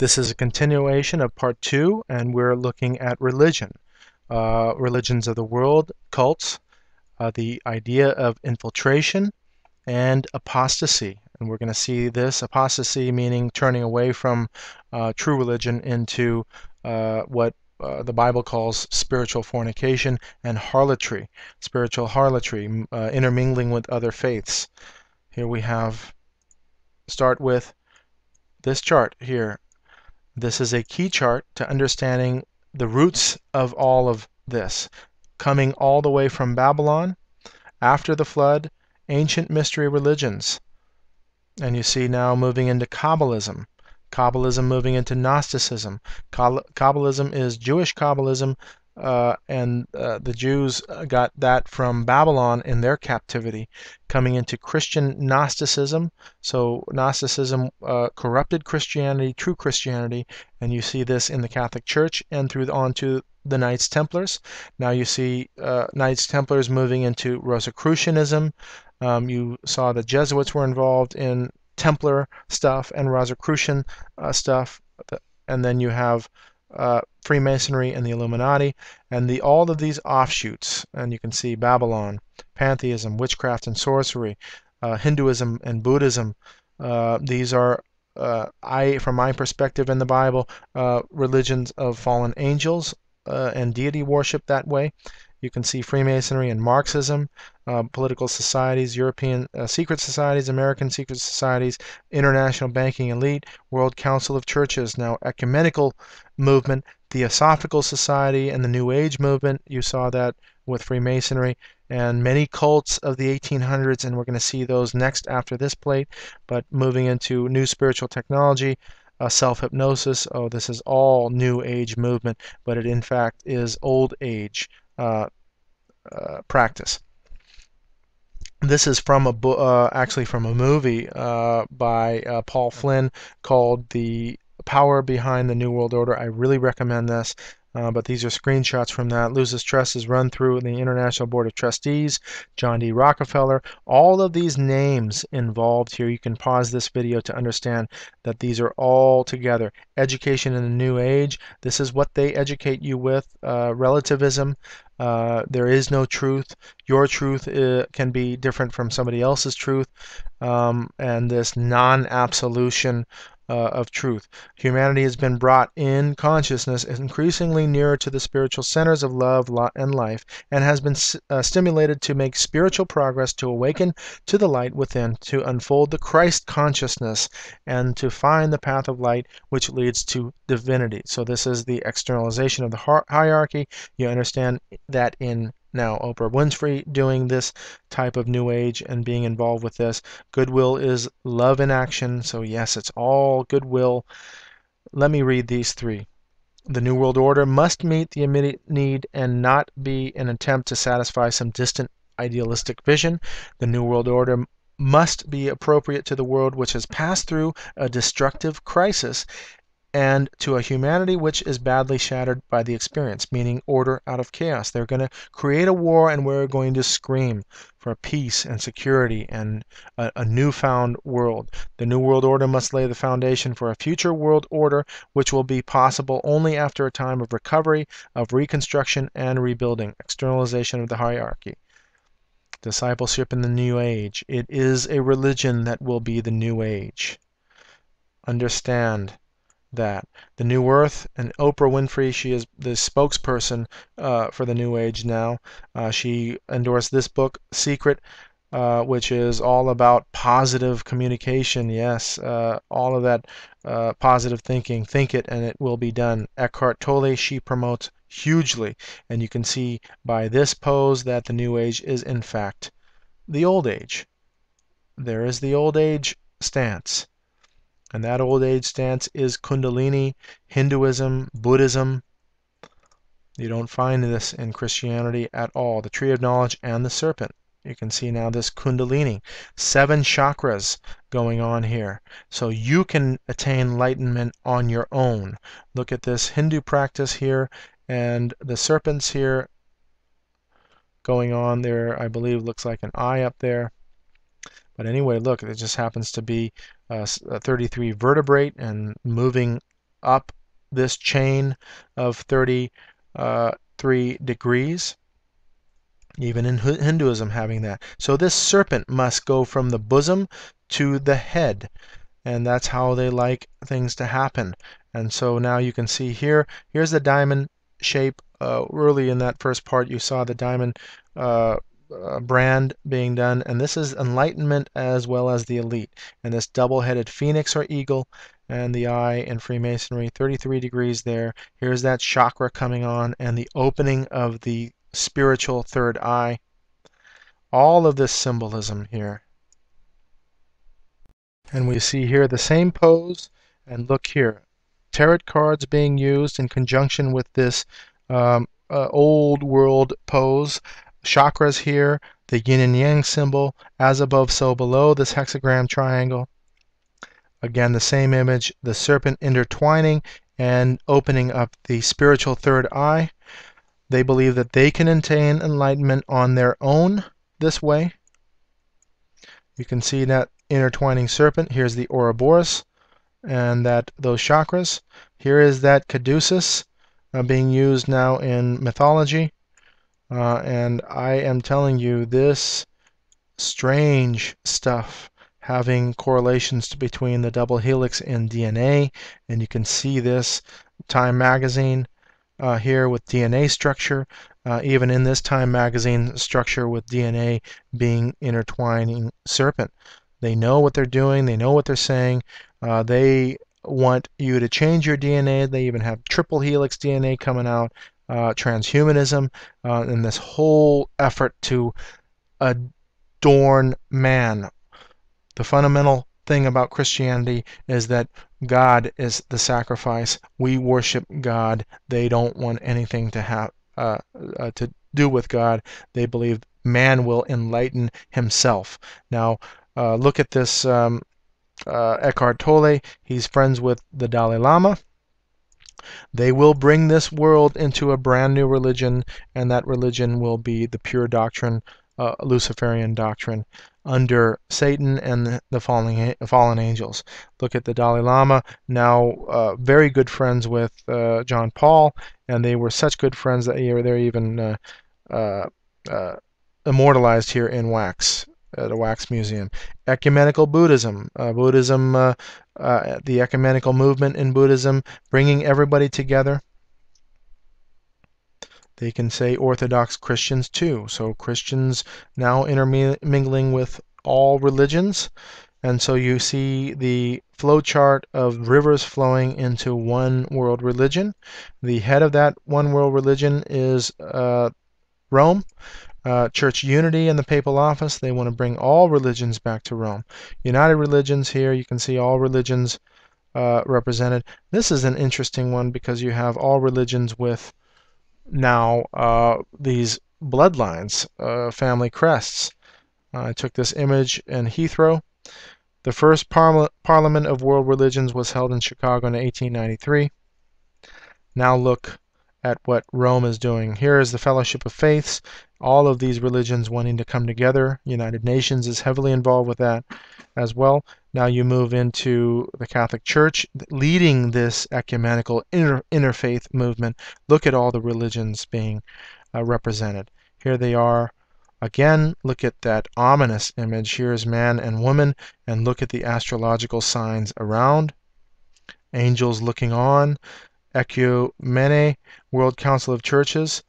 This is a continuation of part 2, and we're looking at religion, religions of the world, cults, the idea of infiltration, and apostasy. And we're going to see this apostasy meaning turning away from true religion into what the Bible calls spiritual fornication and harlotry, spiritual harlotry, intermingling with other faiths. Here we start with this chart here. This is a key chart to understanding the roots of all of this, coming all the way from Babylon, after the flood, ancient mystery religions. And you see now moving into Kabbalism. Kabbalism moving into Gnosticism. Kabbalism is Jewish Kabbalism, and the Jews got that from Babylon in their captivity, coming into Christian Gnosticism. So Gnosticism corrupted Christianity, true Christianity, and you see this in the Catholic Church and through on to the Knights Templars. Now you see Knights Templars moving into Rosicrucianism. You saw the Jesuits were involved in Templar stuff and Rosicrucian stuff, and then you have Freemasonry and the Illuminati, and all of these offshoots. And you can see Babylon, pantheism, witchcraft and sorcery, Hinduism and Buddhism. These are, from my perspective in the Bible, religions of fallen angels and deity worship that way. You can see Freemasonry and Marxism, political societies, European secret societies, American secret societies, international banking elite, World Council of Churches, now ecumenical movement, Theosophical Society, and the New Age movement. You saw that with Freemasonry, and many cults of the 1800s, and we're going to see those next after this plate. But moving into new spiritual technology, self-hypnosis. Oh, this is all New Age movement, but it in fact is Old Age practice. This is from actually from a movie by Paul Flynn called The Power Behind the New World Order. I really recommend this. But these are screenshots from that. Lucis Trust is run through the International Board of Trustees, John D. Rockefeller. All of these names involved here. You can pause this video to understand that these are all together. Education in the New Age. This is what they educate you with. Relativism. There is no truth. Your truth can be different from somebody else's truth. And this non-absolution of truth. Humanity has been brought in consciousness increasingly nearer to the spiritual centers of love and life, and has been stimulated to make spiritual progress, to awaken to the light within, to unfold the Christ consciousness, and to find the path of light which leads to divinity. So this is the externalization of the hierarchy. You understand that in now Oprah Winfrey doing this type of New Age and being involved with this. Goodwill is love in action. So yes, it's all goodwill. Let me read these three. The New World Order must meet the immediate need and not be an attempt to satisfy some distant idealistic vision. The New World Order must be appropriate to the world which has passed through a destructive crisis and to a humanity which is badly shattered by the experience, meaning order out of chaos. They're going to create a war, and we're going to scream for peace and security and a newfound world. The New World Order must lay the foundation for a future world order, which will be possible only after a time of recovery, of reconstruction and rebuilding, externalization of the hierarchy. Discipleship in the New Age. It is a religion that will be the New Age. Understand that. The New Earth and Oprah Winfrey, she is the spokesperson for the New Age now. She endorsed this book, Secret, which is all about positive communication. Yes, all of that positive thinking. Think it and it will be done. Eckhart Tolle, she promotes hugely. And you can see by this pose that the New Age is in fact the Old Age. There is the Old Age stance. And that Old Age stance is Kundalini, Hinduism, Buddhism. You don't find this in Christianity at all. The Tree of Knowledge and the Serpent. You can see now this Kundalini. 7 chakras going on here. So you can attain enlightenment on your own. Look at this Hindu practice here and the serpents here going on there. I believe looks like an eye up there. But anyway, look, it just happens to be 33 vertebrate and moving up this chain of 33 degrees, even in Hinduism having that. So this serpent must go from the bosom to the head, and that's how they like things to happen. And so now you can see here's the diamond shape. Early in that first part, you saw the diamond brand being done, and this is enlightenment as well as the elite. And this double-headed phoenix or eagle, and the eye in Freemasonry, 33 degrees there. Here's that chakra coming on, and the opening of the spiritual third eye. All of this symbolism here. And we see here the same pose, and look here, tarot cards being used in conjunction with this old world pose. Chakras here, the yin and yang symbol, as above so below, this hexagram triangle. Again, the same image, the serpent intertwining and opening up the spiritual third eye. They believe that they can attain enlightenment on their own this way. You can see that intertwining serpent. Here's the Ouroboros and those chakras. Here is that caduceus being used now in mythology. And I am telling you, this strange stuff having correlations between the double helix in DNA, and you can see this Time magazine here with DNA structure, even in this Time magazine structure with DNA being intertwining serpent. They know what they're doing, they know what they're saying, they want you to change your DNA. They even have triple helix DNA coming out, transhumanism, and this whole effort to adorn man. The fundamental thing about Christianity is that God is the sacrifice. We worship God. They don't want anything to have to do with God. They believe man will enlighten himself. Now, look at this Eckhart Tolle. He's friends with the Dalai Lama. They will bring this world into a brand new religion, and that religion will be the pure doctrine, Luciferian doctrine, under Satan and the fallen angels. Look at the Dalai Lama, now very good friends with John Paul, and they were such good friends that they're even immortalized here in wax at a wax museum. Ecumenical Buddhism, the ecumenical movement in Buddhism, bringing everybody together. They can say Orthodox Christians too. So Christians now intermingling with all religions. And so you see the flow chart of rivers flowing into one world religion. The head of that one world religion is Rome. Church unity in the papal office. They want to bring all religions back to Rome. United Religions here, you can see all religions represented. This is an interesting one because you have all religions with now these bloodlines, family crests. I took this image in Heathrow. The first Parliament of World Religions was held in Chicago in 1893. Now look at what Rome is doing. Here is the Fellowship of Faiths, all of these religions wanting to come together. United Nations is heavily involved with that as well. Now you move into the Catholic Church leading this ecumenical interfaith movement. Look at all the religions being represented. Here they are. Again, look at that ominous image. Here is man and woman, and look at the astrological signs around. Angels looking on. Ecumene, World Council of Churches,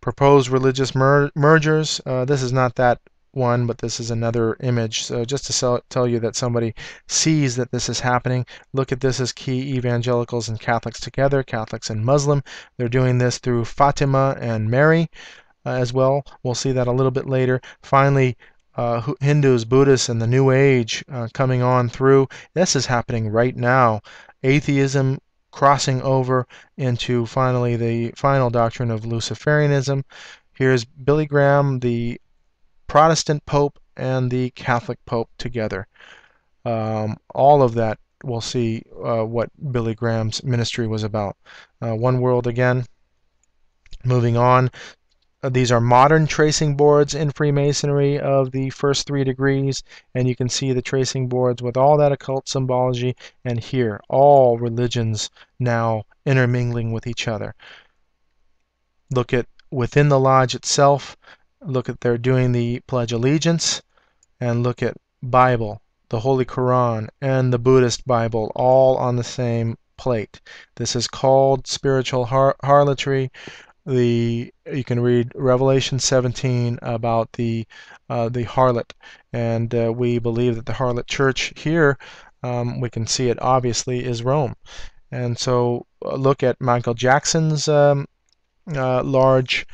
proposed religious mergers. This is not that one, but this is another image. So just to tell you that somebody sees that this is happening, look at this as key evangelicals and Catholics together, Catholics and Muslim. They're doing this through Fatima and Mary as well. We'll see that a little bit later. Finally, Hindus, Buddhists, and the New Age coming on through. This is happening right now. Atheism crossing over into finally the final doctrine of Luciferianism. Here's Billy Graham, the Protestant Pope, and the Catholic Pope together. All of that, we'll see what Billy Graham's ministry was about. One world again. Moving on. These are modern tracing boards in Freemasonry of the first 3 degrees, and you can see the tracing boards with all that occult symbology, and here, all religions now intermingling with each other. Look at within the lodge itself, look at they're doing the Pledge of Allegiance, and look at Bible, the Holy Quran, and the Buddhist Bible, all on the same plate. This is called spiritual harlotry. You can read Revelation 17 about the harlot, and we believe that the harlot church here, we can see it obviously, is Rome. And so look at Michael Jackson's large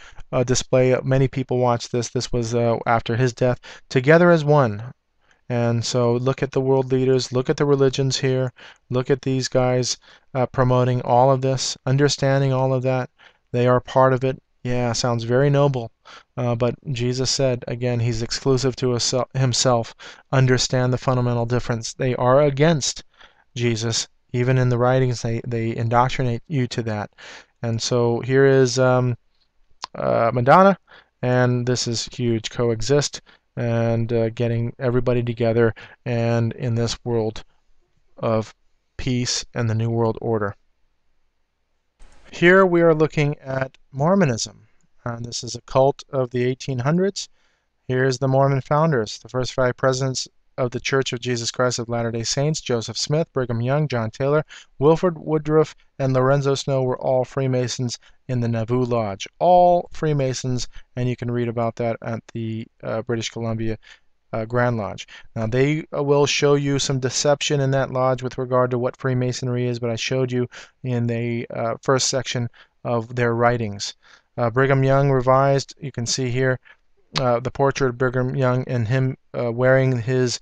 display. Many people watched this. This was after his death. Together as one. And so look at the world leaders, look at the religions here, look at these guys promoting all of this, understanding all of that. They are part of it. Yeah, sounds very noble. But Jesus said, again, he's exclusive to himself. Understand the fundamental difference. They are against Jesus. Even in the writings, they indoctrinate you to that. And so here is Madonna, and this is huge. Coexist, and getting everybody together, and in this world of peace and the New World Order. Here we are looking at Mormonism. This is a cult of the 1800s. Here's the Mormon founders, the first 5 presidents of the Church of Jesus Christ of Latter-day Saints: Joseph Smith, Brigham Young, John Taylor, Wilford Woodruff, and Lorenzo Snow were all Freemasons in the Nauvoo Lodge. All Freemasons, and you can read about that at the British Columbia Grand Lodge. Now they will show you some deception in that lodge with regard to what Freemasonry is, but I showed you in the first section of their writings. Brigham Young revised, you can see here, the portrait of Brigham Young and him wearing his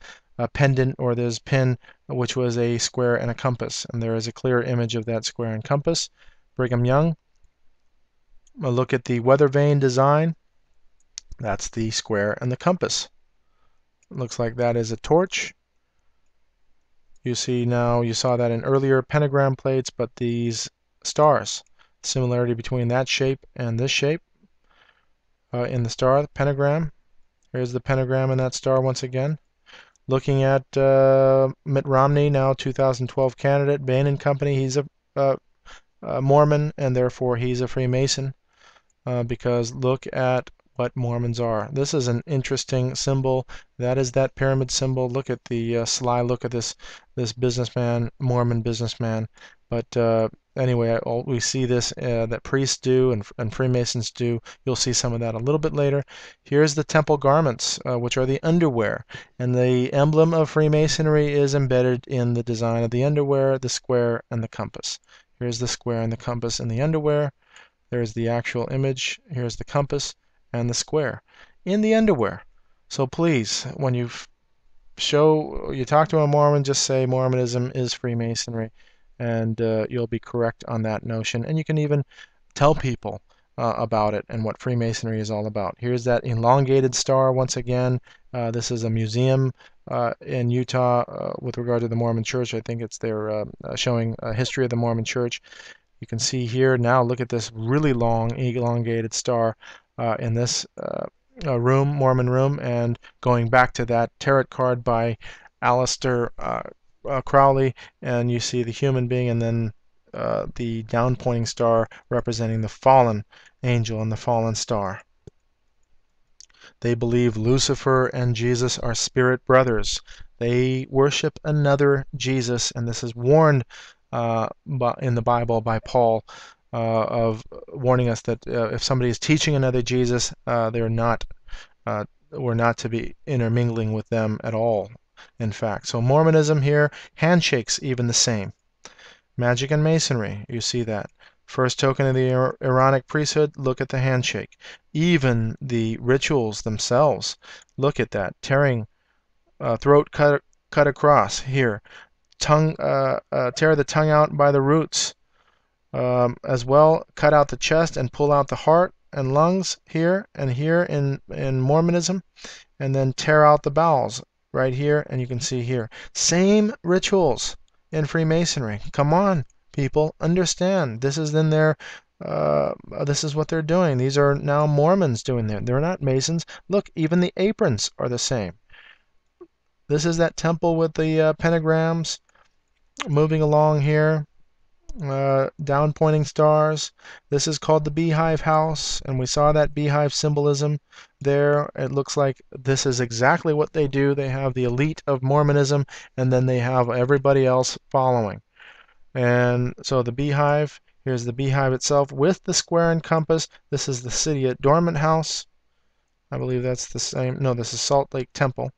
pendant or his pin, which was a square and a compass. And there is a clear image of that square and compass. Brigham Young. Look at the weather vane design. That's the square and the compass. It looks like that is a torch. You see now, you saw that in earlier pentagram plates, but these stars, similarity between that shape and this shape. In the star, the pentagram. Here's the pentagram in that star once again. Looking at Mitt Romney, now 2012 candidate, Bain and Company. He's a Mormon, and therefore he's a Freemason, because look at what Mormons are. This is an interesting symbol. That is that pyramid symbol. Look at the sly look at this businessman, Mormon businessman. But anyway, we see this that priests do and Freemasons do. You'll see some of that a little bit later. Here's the temple garments, which are the underwear. And the emblem of Freemasonry is embedded in the design of the underwear, the square, and the compass. Here's the square and the compass in the underwear. There's the actual image. Here's the compass and the square in the underwear. So please, when you talk to a Mormon, just say Mormonism is Freemasonry, and you'll be correct on that notion. And you can even tell people about it and what Freemasonry is all about. Here's that elongated star once again. This is a museum in Utah with regard to the Mormon Church. I think it's they're showing a history of the Mormon Church. You can see here now, look at this really long elongated star in this room, Mormon room, and going back to that tarot card by Aleister Crowley, and you see the human being, and then the down pointing star representing the fallen angel and the fallen star. They believe Lucifer and Jesus are spirit brothers. They worship another Jesus, and this is warned in the Bible by Paul, of warning us that if somebody is teaching another Jesus, we're not to be intermingling with them at all, in fact. So Mormonism here, handshakes even the same. Magic and Masonry, you see that. First token of the Aaronic priesthood, look at the handshake. Even the rituals themselves, look at that. Tearing, throat cut across here. Tongue, tear the tongue out by the roots. As well, cut out the chest and pull out the heart and lungs here and here in Mormonism, and then tear out the bowels right here, and you can see here. Same rituals in Freemasonry. Come on, people, understand. This is in their This is what they're doing. These are now Mormons doing that. They're not Masons. Look, even the aprons are the same. This is that temple with the pentagrams moving along here, down pointing stars. This is called the Beehive House, and we saw that beehive symbolism there. It looks like this is exactly what they do. They have the elite of Mormonism, and then they have everybody else following. And so the beehive, here's the beehive itself with the square and compass. This is the city adornment house. I believe that's the same. No, this is Salt Lake Temple.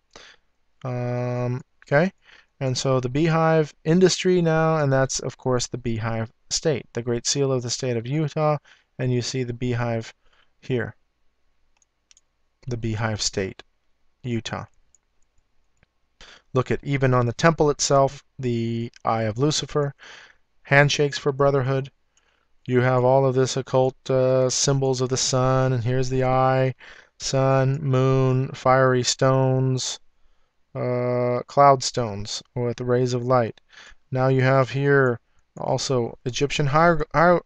Okay, and so the beehive industry now, and that's of course the beehive state, the great seal of the state of Utah, and you see the beehive here, the beehive state, Utah. Look at even on the temple itself, the eye of Lucifer, handshakes for brotherhood. You have all of this occult symbols of the sun, and here's the eye, sun, moon, fiery stones, cloud stones with rays of light. Now you have here also Egyptian hieroglyphs,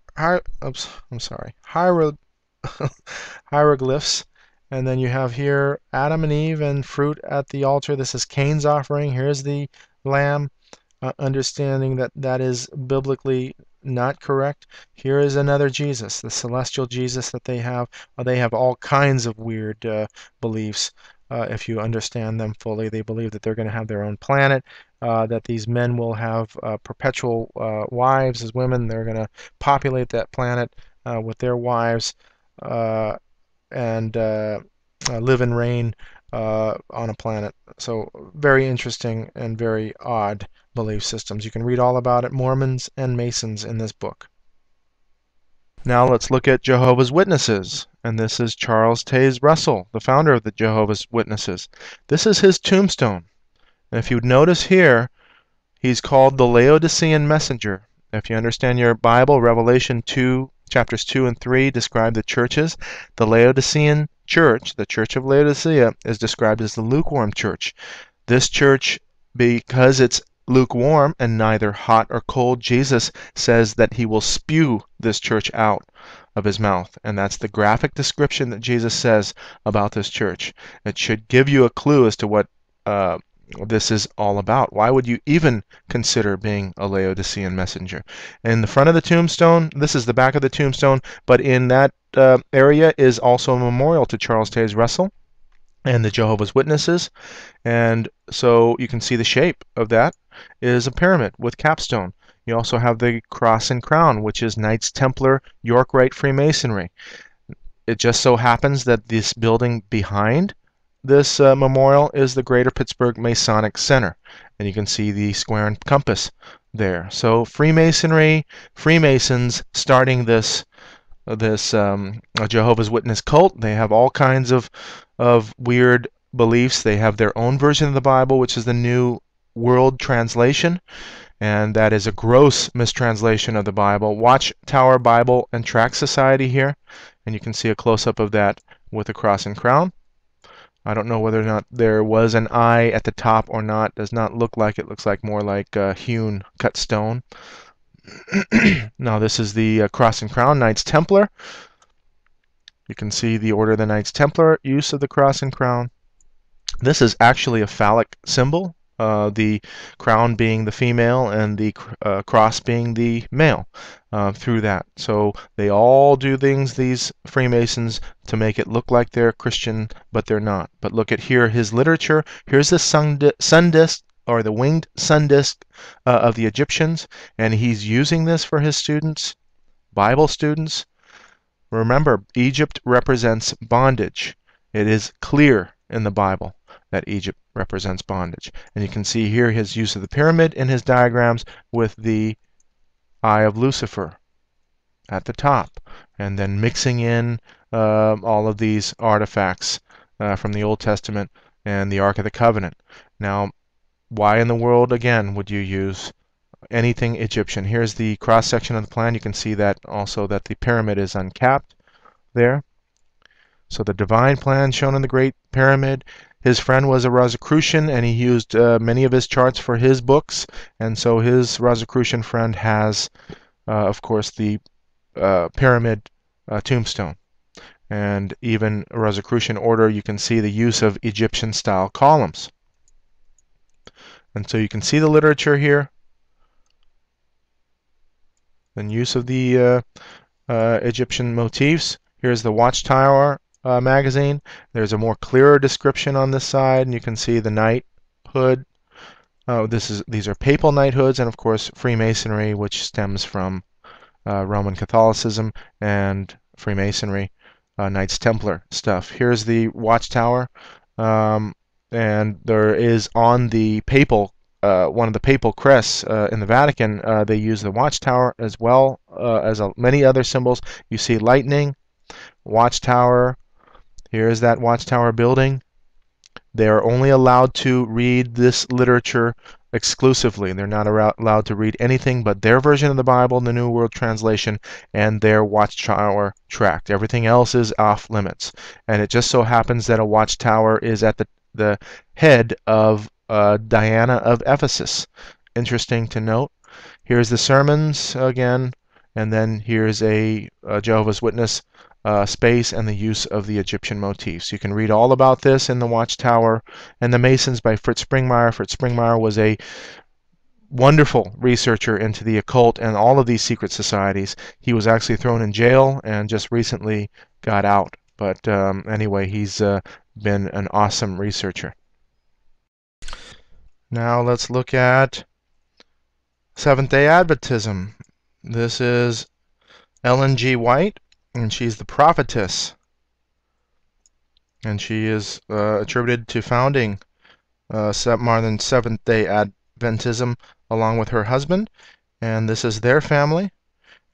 and then you have here Adam and Eve and fruit at the altar. This is Cain's offering. Here's the lamb, understanding that that is biblically not correct. Here is another Jesus, the celestial Jesus that they have. They have all kinds of weird beliefs. If you understand them fully, they believe that they're going to have their own planet, that these men will have perpetual wives as women. They're going to populate that planet with their wives and live and reign on a planet. So very interesting and very odd belief systems. You can read all about it, Mormons and Masons, in this book. Now let's look at Jehovah's Witnesses. And this is Charles Taze Russell, the founder of the Jehovah's Witnesses. This is his tombstone. And if you notice here, he's called the Laodicean Messenger. If you understand your Bible, Revelation 2, chapters 2 and 3 describe the churches. The Laodicean church, the church of Laodicea, is described as the lukewarm church. This church, because it's lukewarm and neither hot or cold, Jesus says that he will spew this church out of his mouth. And that's the graphic description that Jesus says about this church. It should give you a clue as to what this is all about. Why would you even consider being a Laodicean messenger? In the front of the tombstone, this is the back of the tombstone, but in that area is also a memorial to Charles Taze Russell and the Jehovah's Witnesses. And so you can see the shape of that is a pyramid with capstone. You also have the cross and crown, which is Knights Templar York Rite Freemasonry. It just so happens that this building behind this memorial is the Greater Pittsburgh Masonic Center, and you can see the square and compass there. So Freemasonry, Freemasons starting this Jehovah's Witness cult. They have all kinds of weird beliefs. They have their own version of the Bible, which is the New World Translation, and that is a gross mistranslation of the Bible. Watchtower Bible and Tract Society here, and you can see a close-up of that with a cross and crown. I don't know whether or not there was an eye at the top or not. Does not look like it. Looks like more like hewn cut stone. Now this is the cross and crown, Knights Templar. You can see the Order of the Knights Templar, use of the cross and crown. This is actually a phallic symbol, the crown being the female and the cross being the male through that. So they all do things, these Freemasons, to make it look like they're Christian, but they're not. But look at here, his literature. Here's the sun disk, or the winged sun disk of the Egyptians, and he's using this for his students, Bible students. Remember, Egypt represents bondage. It is clear in the Bible that Egypt represents bondage. And you can see here his use of the pyramid in his diagrams with the eye of Lucifer at the top, and then mixing in all of these artifacts from the Old Testament and the Ark of the Covenant. Now, why in the world, again, would you use anything Egyptian? Here's the cross-section of the plan. You can see that also that the pyramid is uncapped there. So the divine plan shown in the Great Pyramid. His friend was a Rosicrucian, and he used many of his charts for his books. And so his Rosicrucian friend has, of course, the pyramid tombstone. And even Rosicrucian order, you can see the use of Egyptian-style columns. And so you can see the literature here, and use of the Egyptian motifs. Here's the Watchtower magazine. There's a more clearer description on this side, and you can see the knighthood. These are papal knighthoods, and of course Freemasonry, which stems from Roman Catholicism and Freemasonry, Knights Templar stuff. Here's the Watchtower, and there is on the papal one of the papal crests in the Vatican. They use the Watchtower as well as many other symbols. You see lightning, Watchtower. Here is that Watchtower building. They are only allowed to read this literature exclusively. They're not allowed to read anything but their version of the Bible, the New World Translation, and their Watchtower tract. Everything else is off limits. And it just so happens that a Watchtower is at the head of Diana of Ephesus. Interesting to note. Here's the sermons again, and then here's a Jehovah's Witness space and the use of the Egyptian motifs. You can read all about this in the Watchtower and the Masons by Fritz Springmeier. Fritz Springmeier was a wonderful researcher into the occult and all of these secret societies. He was actually thrown in jail and just recently got out. But anyway, he's been an awesome researcher. Now let's look at Seventh-day Adventism. This is Ellen G. White, and she's the prophetess. And she is attributed to founding modern Seventh-day Adventism along with her husband. And this is their family.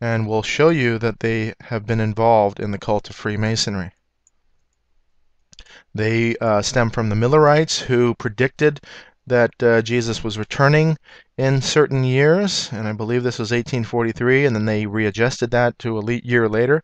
And we'll show you that they have been involved in the cult of Freemasonry. They stem from the Millerites, who predicted that Jesus was returning in certain years, and I believe this was 1843, and then they readjusted that to a year later.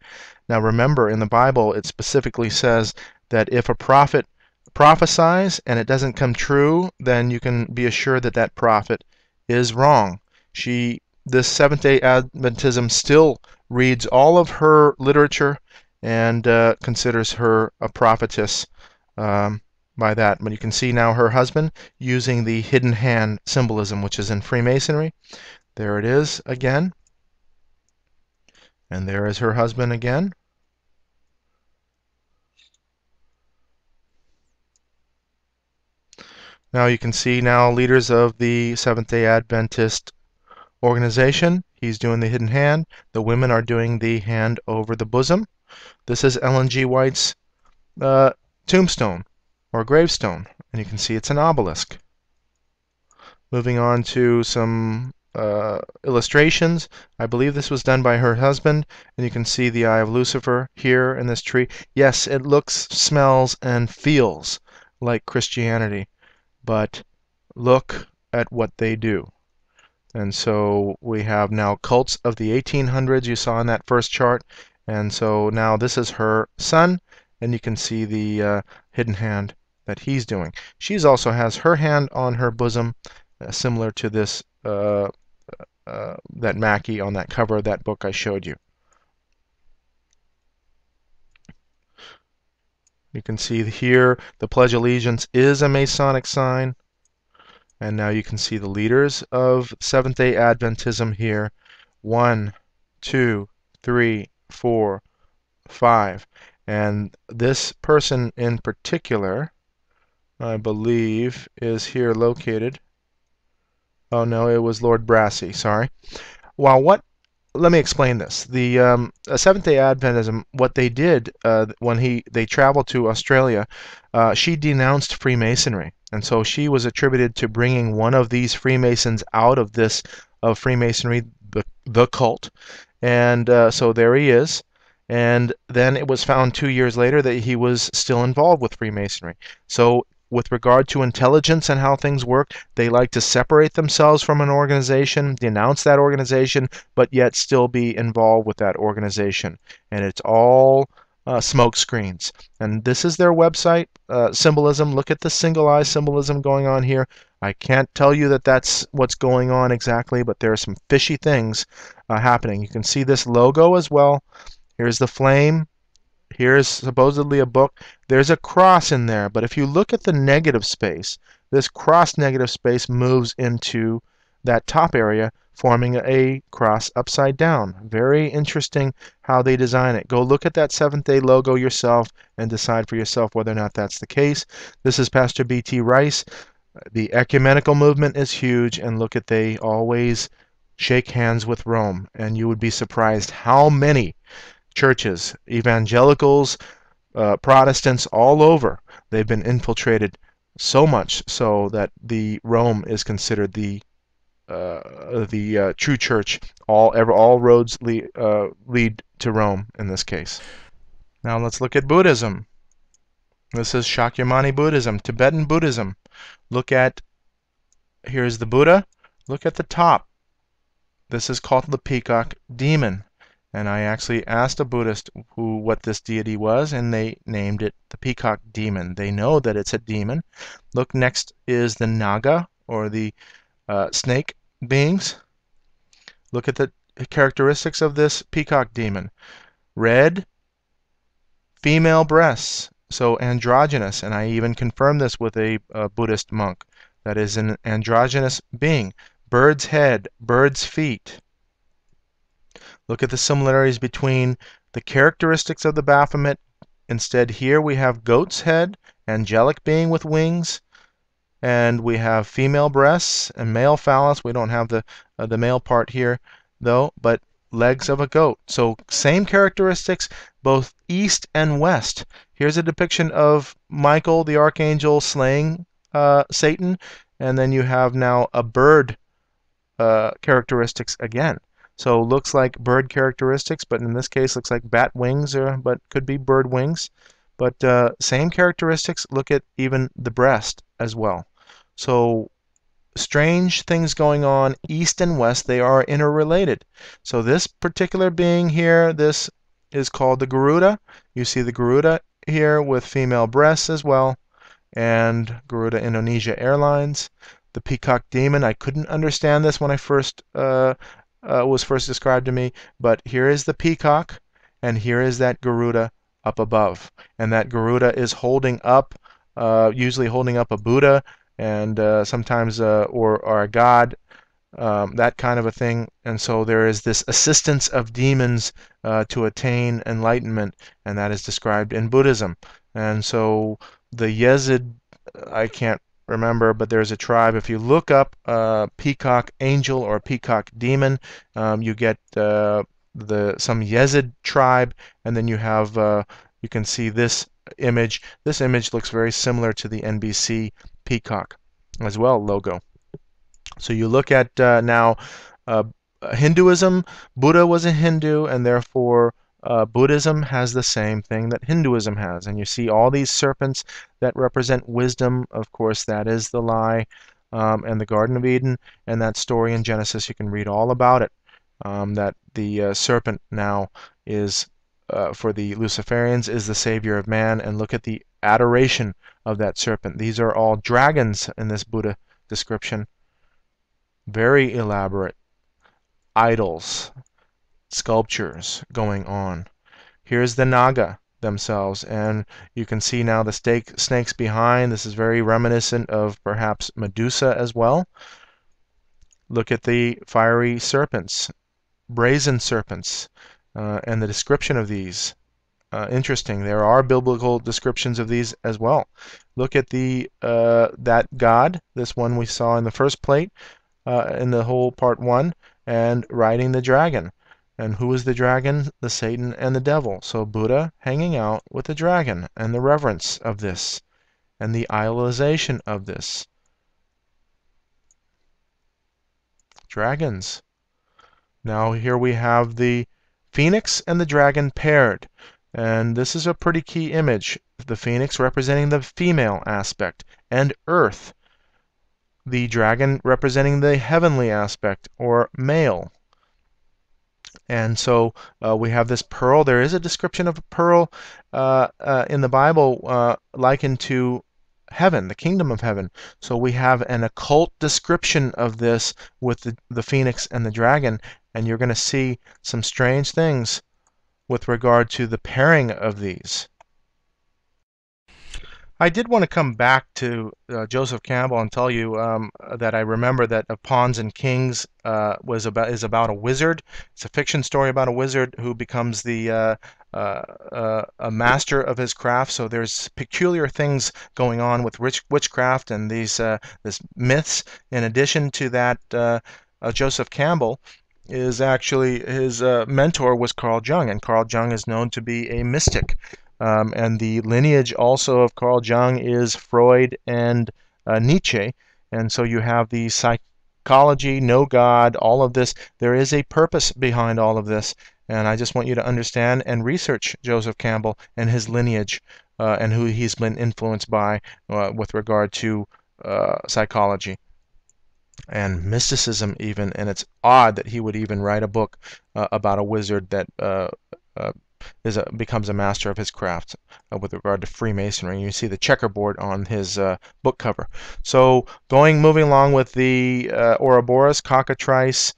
Now remember, in the Bible it specifically says that if a prophet prophesies and it doesn't come true, then you can be assured that that prophet is wrong. This Seventh-day Adventism still reads all of her literature and considers her a prophetess by that. But you can see now her husband using the hidden hand symbolism, which is in Freemasonry. There it is again. And there is her husband again. Now you can see now leaders of the Seventh-day Adventist organization. He's doing the hidden hand. The women are doing the hand over the bosom. This is Ellen G. White's tombstone or gravestone, and you can see it's an obelisk. Moving on to some illustrations. I believe this was done by her husband, and you can see the eye of Lucifer here in this tree. Yes, it looks, smells, and feels like Christianity, but look at what they do. And so we have now cults of the 1800s you saw in that first chart, and so now this is her son, and you can see the hidden hand that he's doing. She also has her hand on her bosom, similar to this that Mackie on that cover of that book I showed you. You can see here the Pledge of Allegiance is a Masonic sign. And now you can see the leaders of Seventh-day Adventism here. 1, 2, 3, 4, 5. And this person in particular, I believe, is here located. Oh no, it was Lord Brassey, sorry. Well, let me explain this. The Seventh-day Adventism, what they did when they traveled to Australia, she denounced Freemasonry, and so she was attributed to bringing one of these Freemasons out of Freemasonry, the cult, and so there he is. And then it was found 2 years later that he was still involved with Freemasonry. So with regard to intelligence and how things work, they like to separate themselves from an organization, denounce that organization, but yet still be involved with that organization. And it's all smoke screens. And this is their website symbolism. Look at the single eye symbolism going on here. I can't tell you that that's what's going on exactly, but there are some fishy things happening. You can see this logo as well. Here's the flame. Here's supposedly a book. There's a cross in there, but if you look at the negative space, this cross negative space moves into that top area, forming a cross upside down. Very interesting how they design it. Go look at that Seventh-day logo yourself and decide for yourself whether or not that's the case. This is Pastor B.T. Rice. The ecumenical movement is huge, and look at they always shake hands with Rome, and you would be surprised how many churches, evangelicals, Protestants all over, they've been infiltrated so much so that the Rome is considered the true church. All roads lead to Rome in this case. Now let's look at Buddhism. This is Shakyamuni Buddhism, Tibetan Buddhism. Look at, here's the Buddha. Look at the top. This is called the peacock demon. And I actually asked a Buddhist what this deity was, and they named it the peacock demon. They know that it's a demon. Look, next is the Naga, or the snake beings. Look at the characteristics of this peacock demon. Red, female breasts, so androgynous, and I even confirmed this with a Buddhist monk. That is an androgynous being. Bird's head, bird's feet. Look at the similarities between the characteristics of the Baphomet. Instead, here we have goat's head, angelic being with wings, and we have female breasts and male phallus. We don't have the male part here, though, but legs of a goat. So same characteristics, both east and west. Here's a depiction of Michael the archangel slaying Satan, and then you have now a bird characteristics again. So looks like bird characteristics, but in this case looks like bat wings, but could be bird wings. But same characteristics. Look at even the breast as well. So strange things going on east and west. They are interrelated. So this particular being here, this is called the Garuda. You see the Garuda here with female breasts as well, and Garuda Indonesia Airlines. The peacock demon, I couldn't understand this when I first was first described to me, but here is the peacock, and here is that Garuda up above, and that Garuda is holding up, usually holding up a Buddha, and sometimes or a god, that kind of a thing. And so there is this assistance of demons to attain enlightenment, and that is described in Buddhism. And so the Yezid, I can't remember, but there's a tribe. If you look up peacock angel or peacock demon, you get some Yezid tribe, and then you have you can see this image. This image looks very similar to the NBC peacock as well logo. So you look at now Hinduism. Buddha was a Hindu, and therefore Buddhism has the same thing that Hinduism has. And you see all these serpents that represent wisdom. Of course, that is the lie, and the Garden of Eden, and that story in Genesis. You can read all about it, that the serpent now is, for the Luciferians, is the savior of man. And look at the adoration of that serpent. These are all dragons in this Buddha description. Very elaborate idols, sculptures going on. Here's the Naga themselves, and you can see now the snakes behind. This is very reminiscent of perhaps Medusa as well. Look at the fiery serpents, brazen serpents, and the description of these. Interesting. There are biblical descriptions of these as well. Look at the that god, this one we saw in the first plate, in the whole part 1, and riding the dragon. And who is the dragon? The Satan and the devil. So Buddha hanging out with the dragon, and the reverence of this, and the idolization of this. Dragons. Now here we have the phoenix and the dragon paired. And this is a pretty key image. The phoenix representing the female aspect, and earth. The dragon representing the heavenly aspect, or male. And so we have this pearl. There is a description of a pearl in the Bible likened to heaven, the kingdom of heaven. So we have an occult description of this with the phoenix and the dragon, and you're going to see some strange things with regard to the pairing of these. I did want to come back to Joseph Campbell and tell you that I remember that Pawns and Kings is about a wizard. It's a fiction story about a wizard who becomes a master of his craft. So there's peculiar things going on with witchcraft and this myths. In addition to that, Joseph Campbell is actually his mentor was Carl Jung, and Carl Jung is known to be a mystic. And the lineage also of Carl Jung is Freud and Nietzsche. And so you have the psychology, no God, all of this. There is a purpose behind all of this. And I just want you to understand and research Joseph Campbell and his lineage and who he's been influenced by with regard to psychology and mysticism even. And it's odd that he would even write a book about a wizard that becomes a master of his craft with regard to Freemasonry. You see the checkerboard on his book cover. So moving along with the Ouroboros, cockatrice,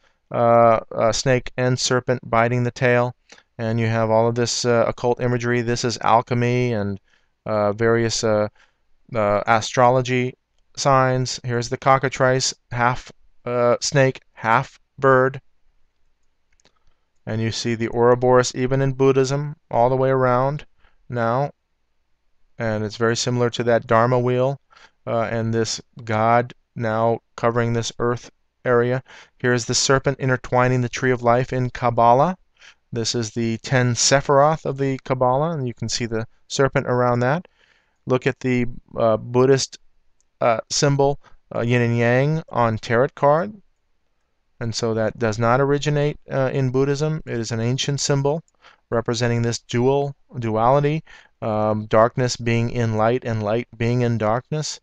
snake and serpent biting the tail, and you have all of this occult imagery. This is alchemy and various astrology signs. Here's the cockatrice, half snake, half bird. And you see the Ouroboros even in Buddhism all the way around now. And it's very similar to that Dharma wheel and this God now covering this earth area. Here's the serpent intertwining the tree of life in Kabbalah. This is the 10 Sephiroth of the Kabbalah, and you can see the serpent around that. Look at the Buddhist symbol yin and yang on tarot card. And so that does not originate in Buddhism. It is an ancient symbol representing this duality, darkness being in light and light being in darkness.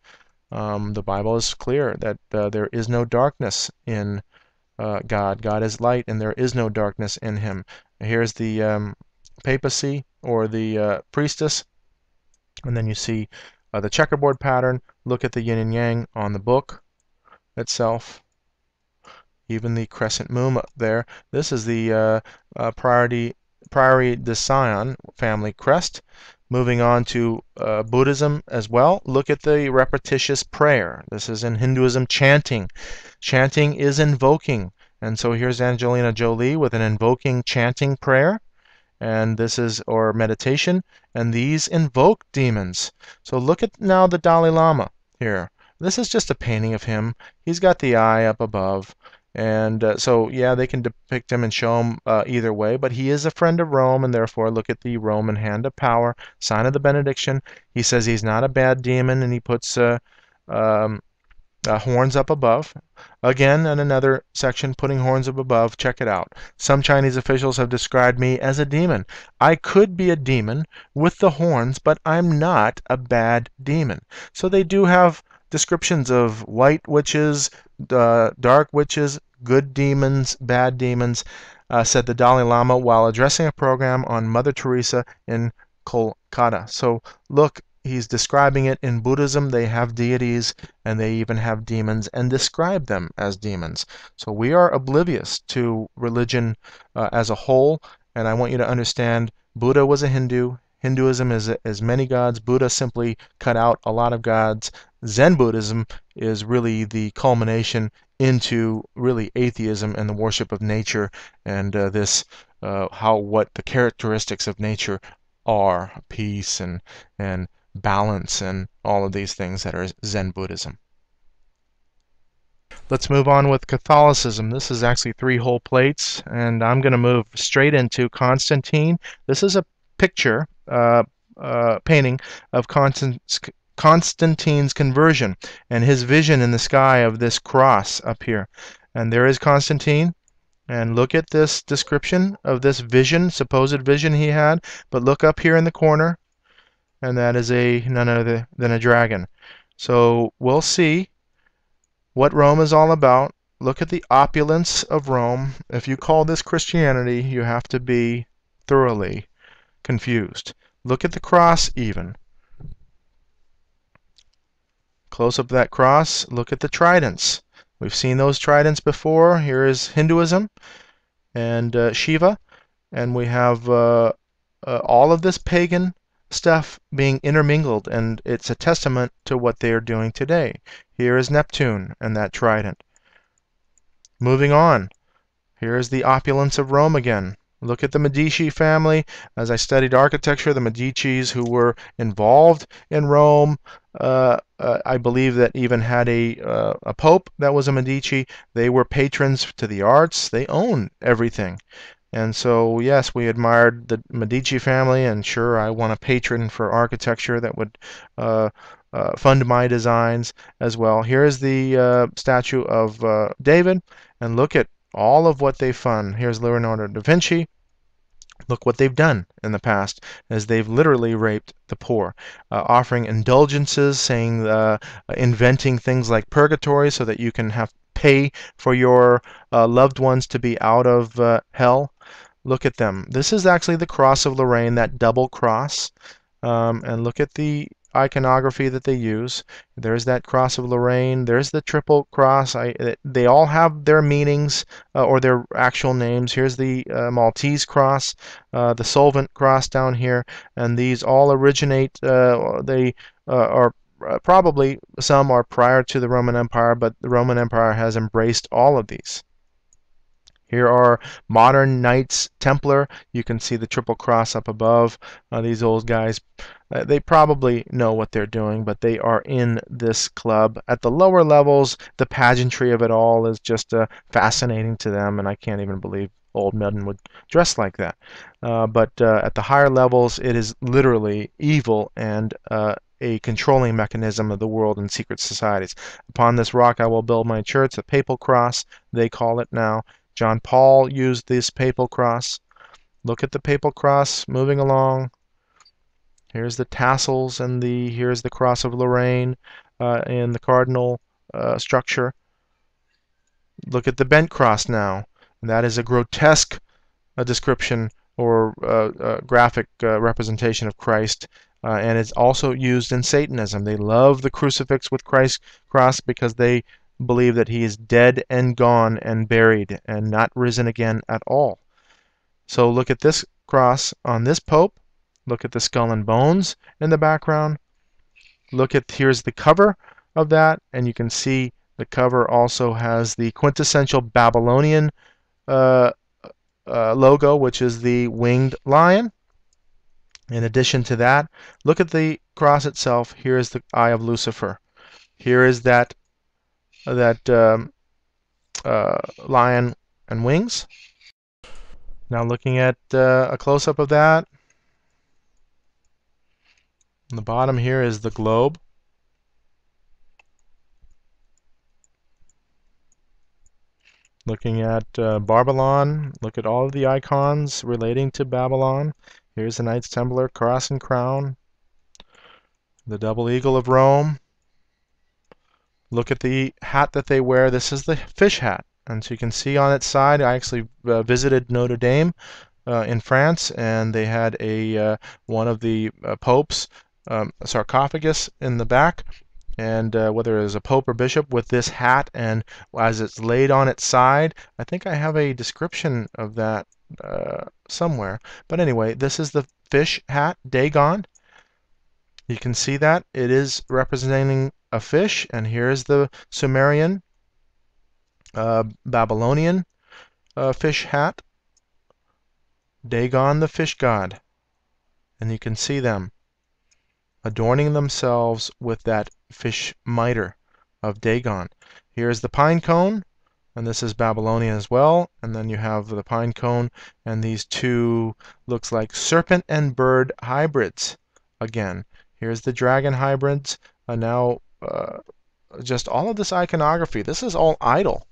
The Bible is clear that there is no darkness in God. God is light and there is no darkness in him. Here's the papacy or the priestess. And then you see the checkerboard pattern. Look at the yin and yang on the book itself. Even the crescent moon up there. This is the Prairie de Sion family crest. Moving on to Buddhism as well. Look at the repetitious prayer. This is in Hinduism chanting. Chanting is invoking. And so here's Angelina Jolie with an invoking chanting prayer. And this is, or meditation. And these invoke demons. So look at now the Dalai Lama here. This is just a painting of him. He's got the eye up above. And so, yeah, they can depict him and show him either way, but he is a friend of Rome, and therefore look at the Roman hand of power, sign of the benediction. He says he's not a bad demon, and he puts horns up above. Again, in another section, putting horns up above. Check it out. Some Chinese officials have described me as a demon. I could be a demon with the horns, but I'm not a bad demon. So they do have descriptions of white witches, dark witches, good demons, bad demons, said the Dalai Lama while addressing a program on Mother Teresa in Kolkata. So look, he's describing it in Buddhism. They have deities and they even have demons and describe them as demons. So we are oblivious to religion as a whole, and I want you to understand Buddha was a Hindu. Hinduism is many gods. Buddha simply cut out a lot of gods. Zen Buddhism is really the culmination into really atheism and the worship of nature and what the characteristics of nature are, peace and balance and all of these things that are Zen Buddhism. Let's move on with Catholicism. This is actually 3 whole plates, and I'm going to move straight into Constantine. This is a picture, painting of Constantine's conversion and his vision in the sky of this cross up here. And there is Constantine. And look at this description of this vision, supposed vision he had. But look up here in the corner, and that is none other than a dragon. So we'll see what Rome is all about Look at the opulence of Rome. If you call this Christianity, you have to be thoroughly confused. Look at the cross even. Close up that cross. Look at the tridents. We've seen those tridents before. Here is Hinduism and Shiva, and we have all of this pagan stuff being intermingled, and it's a testament to what they are doing today. Here is Neptune and that trident. Moving on, here is the opulence of Rome again. Look at the Medici family. As I studied architecture, the Medicis who were involved in Rome, I believe that even had a pope that was a Medici. They were patrons to the arts. They owned everything. And so, yes, we admired the Medici family, and sure, I want a patron for architecture that would uh, fund my designs as well. Here is the statue of David, and look at all of what they fund. Here's Leonardo da Vinci. Look what they've done in the past, as they've literally raped the poor, offering indulgences, saying, inventing things like purgatory so that you can have pay for your loved ones to be out of hell. Look at them. This is actually the cross of Lorraine, that double cross. And look at the iconography that they use. There's that cross of Lorraine. There's the triple cross. They all have their meanings or their actual names. Here's the Maltese cross, the Solvent cross down here, and these all originate. They are probably some are prior to the Roman Empire, but the Roman Empire has embraced all of these. Here are modern Knights Templar. You can see the triple cross up above. These old guys, they probably know what they're doing, but they are in this club. At the lower levels, the pageantry of it all is just fascinating to them, and I can't even believe old men would dress like that. But at the higher levels, it is literally evil and a controlling mechanism of the world and secret societies. Upon this rock I will build my church, the papal cross, they call it now. John Paul used this papal cross. Look at the papal cross moving along. Here's the tassels, and here's the cross of Lorraine in the cardinal structure. Look at the bent cross now. And that is a grotesque description or graphic representation of Christ. And it's also used in Satanism. They love the crucifix with Christ's cross because they believe that he is dead and gone and buried and not risen again at all. So look at this cross on this pope. Look at the skull and bones in the background. Here's the cover of that, and you can see the cover also has the quintessential Babylonian logo, which is the winged lion. In addition to that, look at the cross itself. Here is the eye of Lucifer. Here is that lion and wings. Now looking at a close-up of that. On the bottom here is the globe. Looking at Babylon, look at all of the icons relating to Babylon. Here's the Knights Templar cross and crown. The double eagle of Rome. Look at the hat that they wear. This is the fish hat. And so you can see on its side, I actually visited Notre Dame in France, and they had one of the popes sarcophagus in the back, and whether it was a pope or bishop with this hat, and as it's laid on its side, I think I have a description of that somewhere. But anyway, this is the fish hat, Dagon. You can see that it is representing a fish, and here's the Sumerian Babylonian fish hat, Dagon the fish god, and you can see them adorning themselves with that fish mitre of Dagon. Here's the pine cone, and this is Babylonian as well, and then you have the pine cone and these two looks like serpent and bird hybrids again. Here's the dragon hybrids. Now just all of this iconography, this is all idol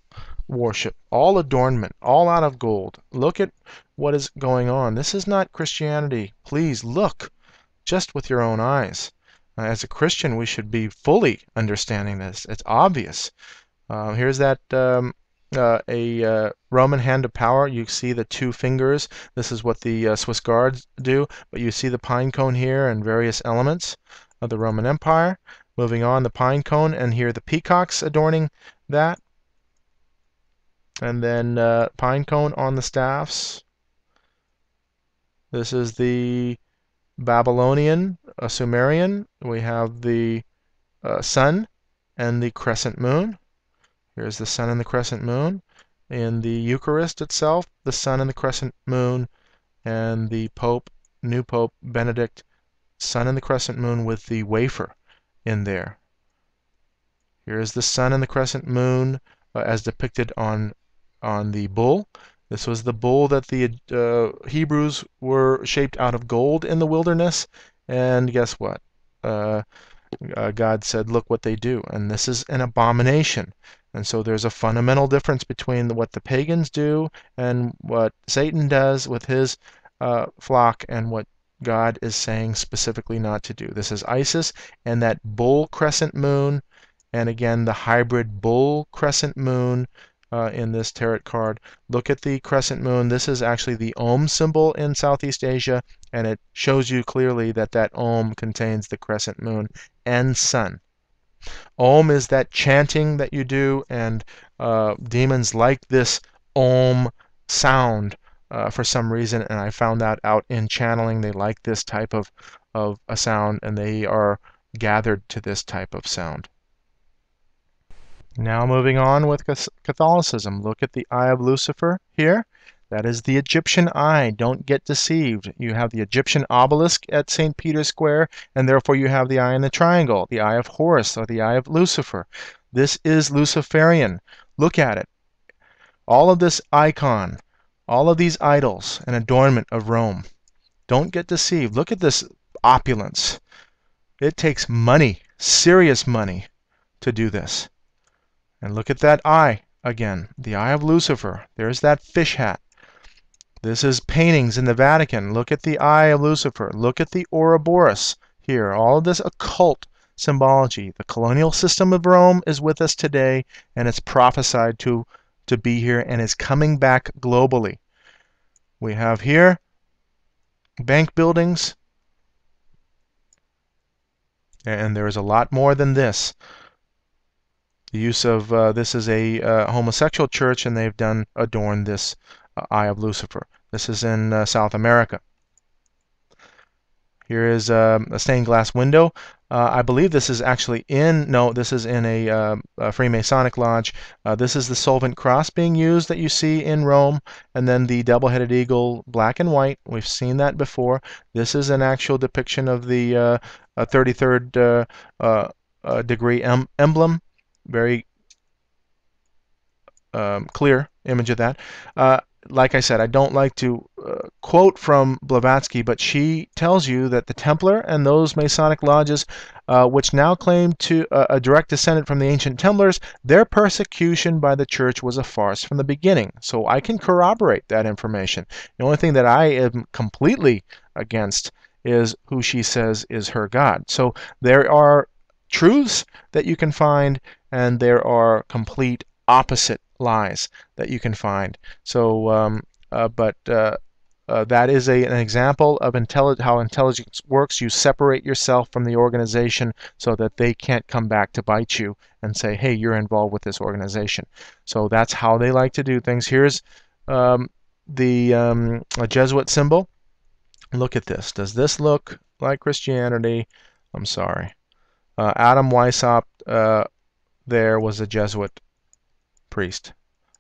worship, all adornment, all out of gold. Look at what is going on. This is not Christianity. Please look just with your own eyes. As a Christian, we should be fully understanding this. It's obvious. Here's that a Roman hand of power. You see the two fingers. This is what the Swiss Guards do, but you see the pine cone here and various elements of the Roman Empire. Moving on, the pine cone, and here the peacocks adorning that. And then pine cone on the staffs. This is the Babylonian, Sumerian. We have the sun and the crescent moon. Here's the sun and the crescent moon. In the Eucharist itself, the sun and the crescent moon, and the Pope, new Pope Benedict, sun and the crescent moon with the wafer in there. Here's the sun and the crescent moon as depicted on the bull. This was the bull that the Hebrews were shaped out of gold in the wilderness. And guess what? God said, look what they do. And this is an abomination. And so there's a fundamental difference between what the pagans do and what Satan does with his flock and what God is saying specifically not to do. This is Isis and that bull crescent moon. And again, the hybrid bull crescent moon in this tarot card. Look at the crescent moon. This is actually the Om symbol in Southeast Asia, and it shows you clearly that that Om contains the crescent moon and sun. Om is that chanting that you do, and demons like this Om sound for some reason, and I found that out in channeling. They like this type of a sound, and they are gathered to this type of sound. Now moving on with Catholicism. Look at the Eye of Lucifer here. That is the Egyptian eye. Don't get deceived. You have the Egyptian obelisk at St. Peter's Square, and therefore you have the eye in the triangle, the Eye of Horus, or the Eye of Lucifer. This is Luciferian. Look at it. All of this icon, all of these idols, an adornment of Rome. Don't get deceived. Look at this opulence. It takes money, serious money, to do this. And look at that eye again, the Eye of Lucifer. There's that fish hat. This is paintings in the Vatican. Look at the Eye of Lucifer. Look at the Ouroboros here. All of this occult symbology. The colonial system of Rome is with us today, and it's prophesied to be here and is coming back globally. We have here bank buildings, and there is a lot more than this. The use of this is a homosexual church, and they've adorned this Eye of Lucifer. This is in South America. Here is a stained glass window. I believe this is actually this is in a Freemasonic lodge. This is the solvent cross being used that you see in Rome, and then the double-headed eagle, black and white. We've seen that before. This is an actual depiction of the 33rd degree emblem. Very clear image of that. Like I said, I don't like to quote from Blavatsky, but she tells you that the Templar and those Masonic lodges which now claim to a direct descendant from the ancient Templars, their persecution by the church was a farce from the beginning. So I can corroborate that information. The only thing that I am completely against is who she says is her God. So there are truths that you can find, and there are complete opposite lies that you can find. So, that is an example of how intelligence works. You separate yourself from the organization so that they can't come back to bite you and say, hey, you're involved with this organization. So that's how they like to do things. Here's the Jesuit symbol. Look at this. Does this look like Christianity? I'm sorry. Adam Weishaupt there was a Jesuit priest,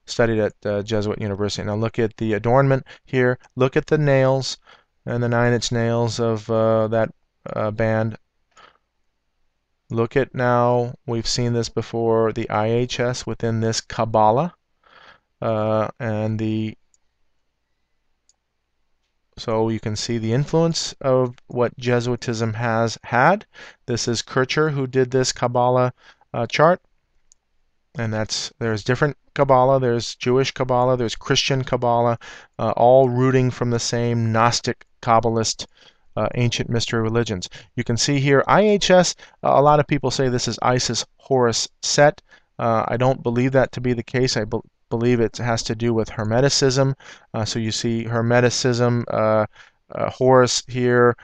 studied at Jesuit University. Now look at the adornment here. Look at the nails and the 9-inch nails of that band. Look at now, we've seen this before, the IHS within this Kabbalah. So you can see the influence of what Jesuitism has had. This is Kircher who did this Kabbalah chart. And there's different Kabbalah. There's Jewish Kabbalah. There's Christian Kabbalah, all rooting from the same Gnostic, Kabbalist, ancient mystery religions. You can see here IHS. A lot of people say this is Isis Horus Set. I don't believe that to be the case. I believe it has to do with Hermeticism. So you see Hermeticism, Horus here,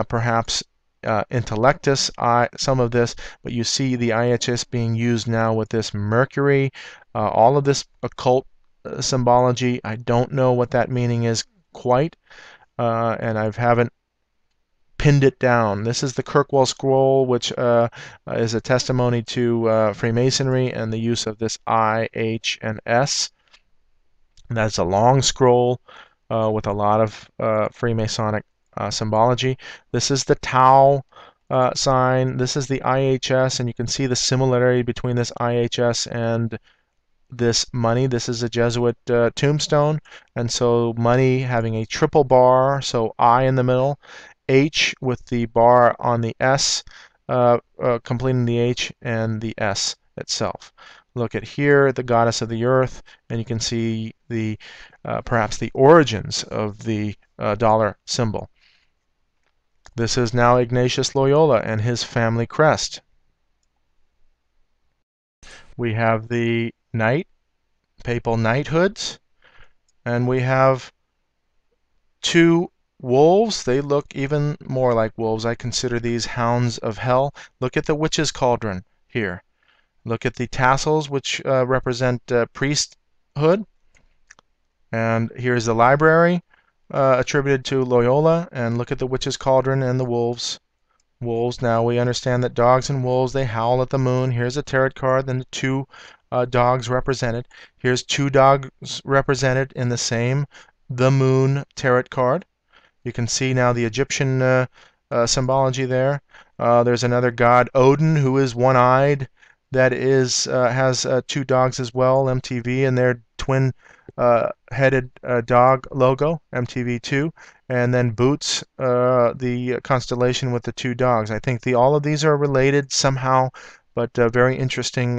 perhaps Intellectus, some of this, but you see the IHS being used now with this Mercury, all of this occult symbology. I don't know what that meaning is quite, and I haven't pinned it down. This is the Kirkwall Scroll, which is a testimony to Freemasonry and the use of this I, H, and S. And that's a long scroll with a lot of Freemasonic symbology. This is the Tau sign. This is the IHS, and you can see the similarity between this IHS and this money. This is a Jesuit tombstone, and so money having a triple bar, so I in the middle, H with the bar on the S, completing the H and the S itself. Look at here, the goddess of the earth, and you can see the perhaps the origins of the dollar symbol. This is now Ignatius Loyola and his family crest. We have the knight, papal knighthoods, and we have two wolves. They look even more like wolves. I consider these hounds of hell. Look at the witch's cauldron here. Look at the tassels, which represent priesthood. And here's the library attributed to Loyola. And look at the witch's cauldron and the wolves. Wolves. Now we understand that dogs and wolves, they howl at the moon. Here's a tarot card, then the two dogs represented. Here's two dogs represented in the same the moon tarot card. You can see now the Egyptian symbology there. There's another god, Odin, who is one-eyed. That is has two dogs as well, MTV, and their twin-headed dog logo, MTV2. And then Boots, the constellation with the two dogs. I think all of these are related somehow, but very interesting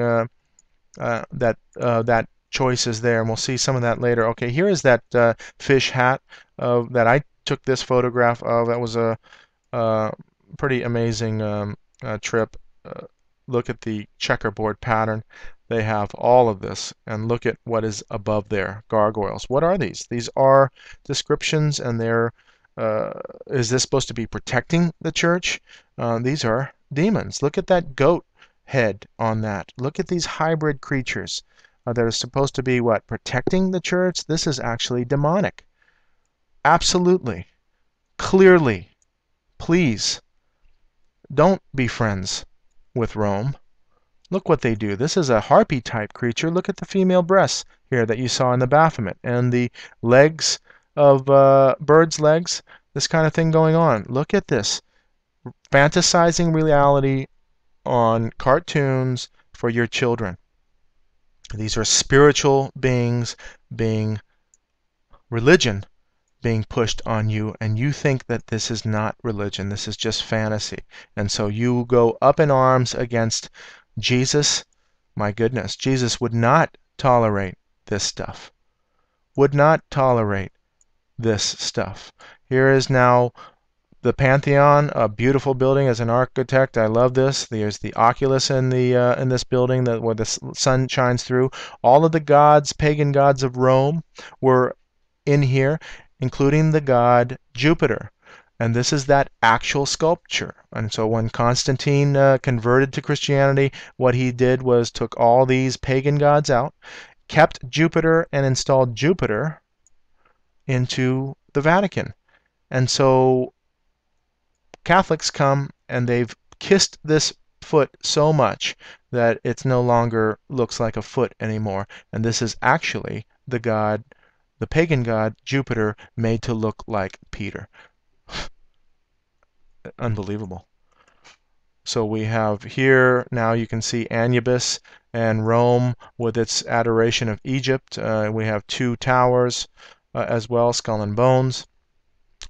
that choice is there, and we'll see some of that later. Okay, here is that fish hat that I took this photograph of. That was a pretty amazing trip. Look at the checkerboard pattern. They have all of this, and look at what is above there. Gargoyles. What are these? These are descriptions, and they're is this supposed to be protecting the church? These are demons. Look at that goat head on that. Look at these hybrid creatures that are supposed to be what? Protecting the church? This is actually demonic. Absolutely. Clearly. Please don't be friends with Rome. Look what they do. This is a harpy type creature. Look at the female breasts here that you saw in the Baphomet, and the legs of birds' legs, this kind of thing going on. Look at this. Fantasizing reality on cartoons for your children. These are spiritual beings being religion being pushed on you, and you think that this is not religion, this is just fantasy. And so you go up in arms against Jesus. My goodness, Jesus would not tolerate this stuff. Would not tolerate this stuff. Here is now the Pantheon, a beautiful building. As an architect, I love this. There's the oculus in this building where the sun shines through. All of the gods, pagan gods of Rome, were in here, including the god Jupiter. And this is that actual sculpture. And so when Constantine converted to Christianity, what he did was took all these pagan gods out, kept Jupiter, and installed Jupiter into the Vatican. And so Catholics come and they've kissed this foot so much that it no longer looks like a foot anymore. And this is actually the god, the pagan god Jupiter, made to look like Peter. Unbelievable. So we have here, now you can see Anubis and Rome with its adoration of Egypt. We have two towers as well, Skull and Bones.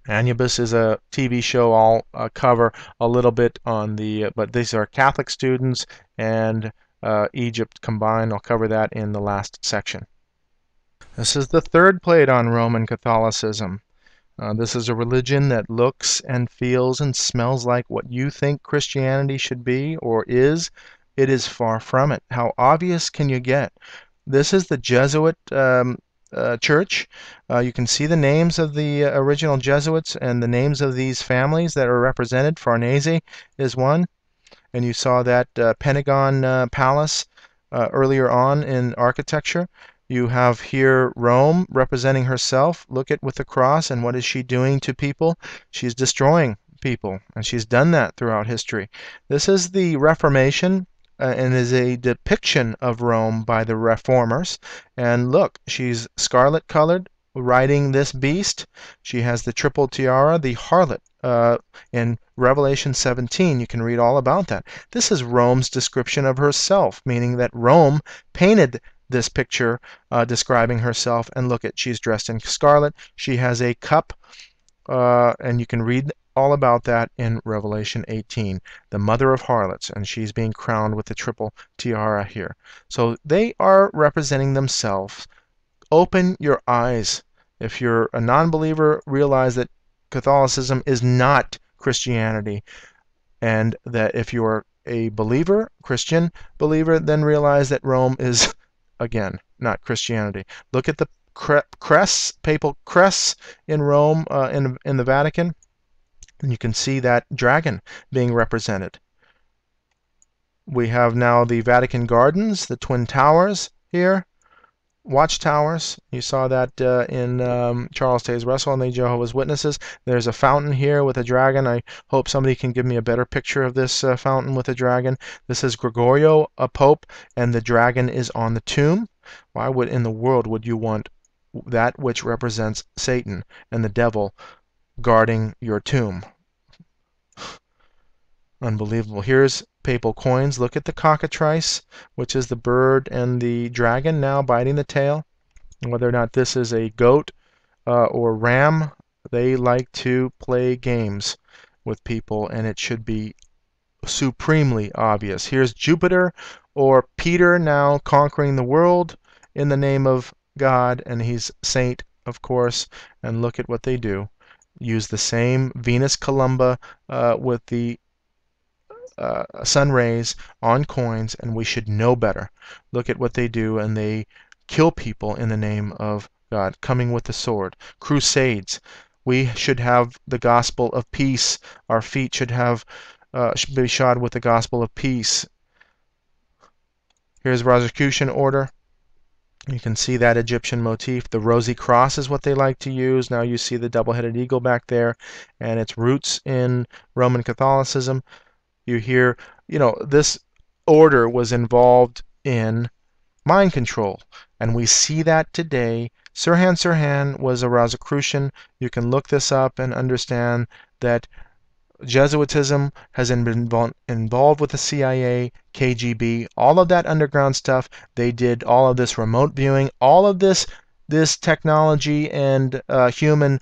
Anubis is a TV show. I'll cover a little bit on the, but these are Catholic students and Egypt combined. I'll cover that in the last section. This is the third plate on Roman Catholicism. This is a religion that looks and feels and smells like what you think Christianity should be or is. It is far from it. How obvious can you get? This is the Jesuit church. You can see the names of the original Jesuits and the names of these families that are represented. Farnese is one, and you saw that Pentagon Palace earlier on in architecture. You have here Rome representing herself. Look at with the cross, and what is she doing to people? She's destroying people, and she's done that throughout history. This is the Reformation, and is a depiction of Rome by the reformers. And look, she's scarlet colored, riding this beast. She has the triple tiara, the harlot. In Revelation 17, you can read all about that. This is Rome's description of herself, meaning that Rome painted this picture describing herself. And look at, she's dressed in scarlet. She has a cup, and you can read all about that in Revelation 18, the mother of harlots, and she's being crowned with the triple tiara here. So they are representing themselves. Open your eyes. If you're a non-believer, realize that Catholicism is not Christianity, and that if you are a believer, Christian believer, then realize that Rome is, again, not Christianity. Look at the crests, papal crests in Rome, in the Vatican, and you can see that dragon being represented. We have now the Vatican Gardens, the Twin Towers here, watchtowers. You saw that in Charles Taze Russell and the Jehovah's Witnesses. There's a fountain here with a dragon. I hope somebody can give me a better picture of this fountain with a dragon. This is Gregorio, a pope, and the dragon is on the tomb. Why would in the world would you want that which represents Satan and the devil guarding your tomb? Unbelievable. Here's papal coins. Look at the cockatrice, which is the bird, and the dragon now biting the tail. Whether or not this is a goat or ram, they like to play games with people, and it should be supremely obvious. Here's Jupiter or Peter now conquering the world in the name of God, and he's saint, of course, and look at what they do. Use the same Venus Columba with the sun rays on coins, and we should know better. Look at what they do, and they kill people in the name of God, coming with the sword. Crusades. We should have the gospel of peace. Our feet should be shod with the gospel of peace. Here's Rosicrucian order. You can see that Egyptian motif. The rosy cross is what they like to use. Now you see the double-headed eagle back there, and its roots in Roman Catholicism. You hear, this order was involved in mind control, and we see that today. Sirhan Sirhan was a Rosicrucian. You can look this up and understand that Jesuitism has been involved with the CIA, KGB, all of that underground stuff. They did all of this remote viewing, all of this technology and human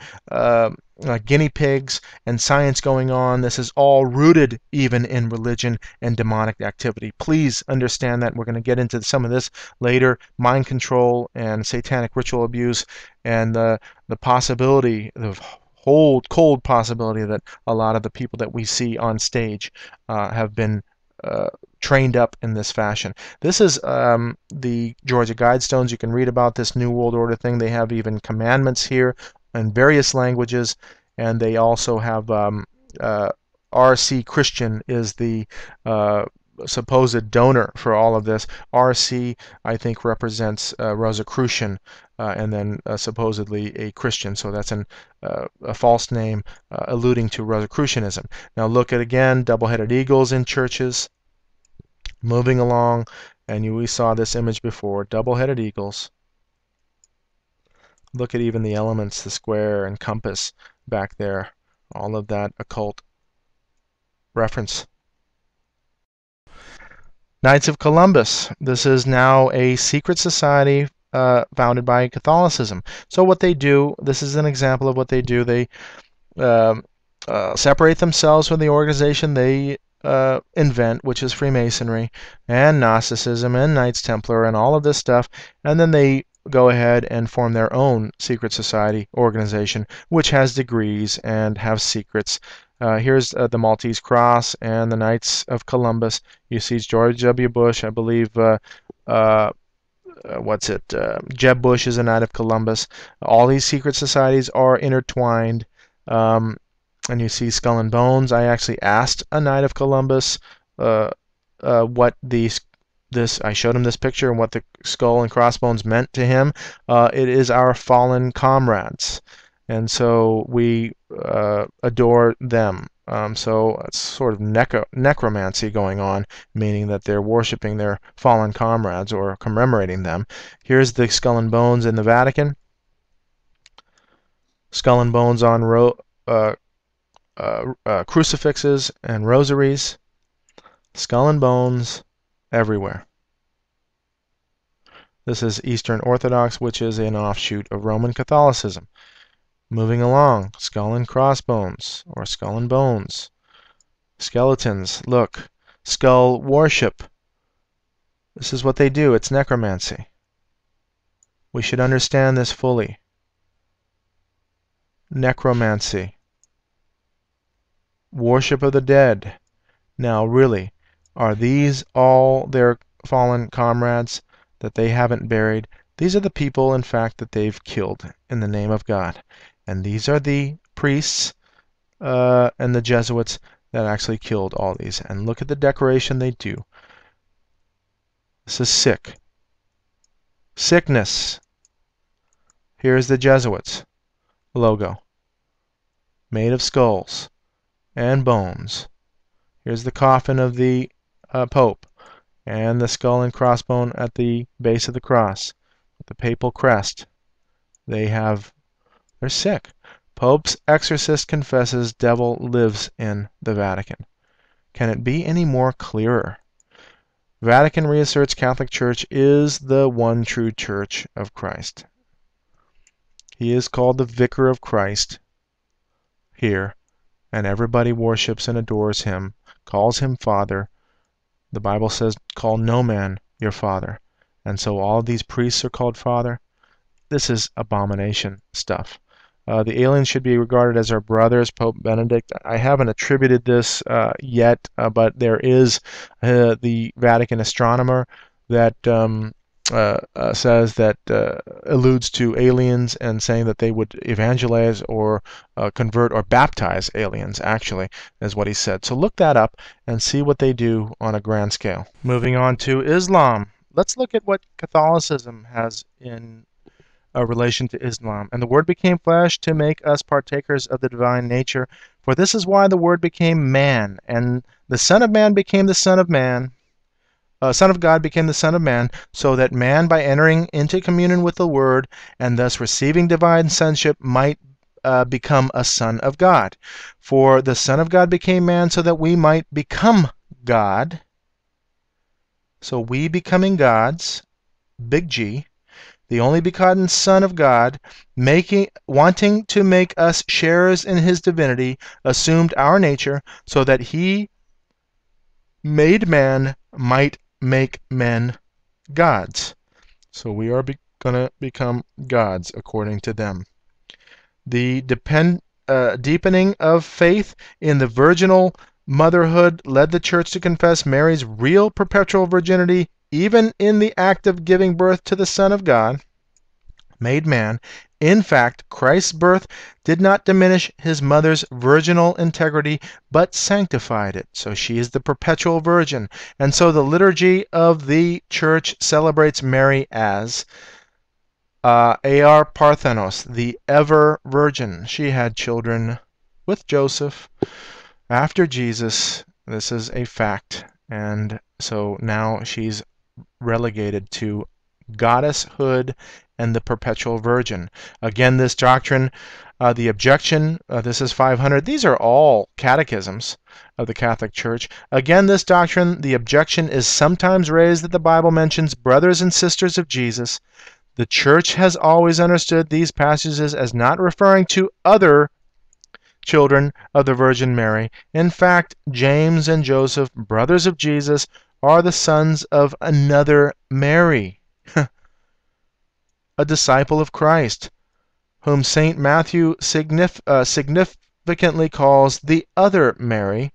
guinea pigs and science going on. This is all rooted even in religion and demonic activity. Please understand that. We're going to get into some of this later. Mind control and satanic ritual abuse, and the possibility, the cold possibility that a lot of the people that we see on stage have been trained up in this fashion. This is the Georgia Guidestones. You can read about this New World Order thing. They have even commandments here in various languages, and they also have R.C. Christian is the supposed donor for all of this. R.C. I think represents Rosicrucian, and then supposedly a Christian, so that's a false name alluding to Rosicrucianism. Now look at again, double-headed eagles in churches, moving along, and we saw this image before, double-headed eagles. Look at even the elements, the square and compass back there, all of that occult reference. Knights of Columbus. This is now a secret society founded by Catholicism. So what they do, this is an example of what they do. They separate themselves from the organization they invent, which is Freemasonry and Gnosticism and Knights Templar and all of this stuff, and then they go ahead and form their own secret society organization, which has degrees and have secrets. Here's the Maltese Cross and the Knights of Columbus. You see George W. Bush, I believe, Jeb Bush is a Knight of Columbus. All these secret societies are intertwined. Um, and you see Skull and Bones. I actually asked a Knight of Columbus what I showed him this picture and what the skull and crossbones meant to him. It is our fallen comrades, and so we adore them. So it's sort of necromancy going on, meaning that they're worshiping their fallen comrades or commemorating them. Here's the skull and bones in the Vatican. Skull and bones on crucifixes and rosaries. Skull and bones everywhere. This is Eastern Orthodox, which is an offshoot of Roman Catholicism. Moving along, skull and crossbones, or skull and bones. Skeletons, look, skull worship. This is what they do, it's necromancy. We should understand this fully. Necromancy. Worship of the dead. Now, really, are these all their fallen comrades that they haven't buried? These are the people, in fact, that they've killed in the name of God. And these are the priests and the Jesuits that actually killed all these. And look at the decoration they do. This is sick. Sickness. Here's the Jesuits logo, made of skulls and bones. Here's the coffin of the Pope and the skull and crossbone at the base of the cross with the papal crest. They're sick. Pope's exorcist confesses devil lives in the Vatican. Can it be any more clearer? Vatican reasserts Catholic Church is the one true Church of Christ. He is called the Vicar of Christ here, and everybody worships and adores him, calls him Father. The Bible says, call no man your father. And so all of these priests are called Father. This is abomination stuff. The aliens should be regarded as our brothers, Pope Benedict. I haven't attributed this yet, but there is the Vatican astronomer that says that alludes to aliens and saying that they would evangelize or convert or baptize aliens, actually, is what he said. So look that up and see what they do on a grand scale. Moving on to Islam. Let's look at what Catholicism has in relation to Islam. And the Word became flesh to make us partakers of the divine nature. For this is why the Word became man, and the Son of Man became the Son of Man. Son of God became the Son of Man, so that man, by entering into communion with the Word and thus receiving divine sonship, might become a son of God. For the Son of God became man so that we might become God. So we becoming gods, big G, the only begotten Son of God, wanting to make us sharers in his divinity, assumed our nature so that he made man might make men gods. So we are going to become gods according to them. The deepening of faith in the virginal motherhood led the Church to confess Mary's real perpetual virginity even in the act of giving birth to the Son of God, made man. In fact, Christ's birth did not diminish his mother's virginal integrity, but sanctified it. So she is the perpetual virgin. And so the liturgy of the Church celebrates Mary as Aor Parthenos, the ever virgin. She had children with Joseph after Jesus. This is a fact. And so now she's relegated to goddesshood and the perpetual virgin. Again, this doctrine, the objection, this is 500. These are all catechisms of the Catholic Church. Again, this doctrine, the objection is sometimes raised that the Bible mentions brothers and sisters of Jesus. The Church has always understood these passages as not referring to other children of the Virgin Mary. In fact, James and Joseph, brothers of Jesus, are the sons of another Mary, a disciple of Christ, whom St. Matthew significantly calls the other Mary.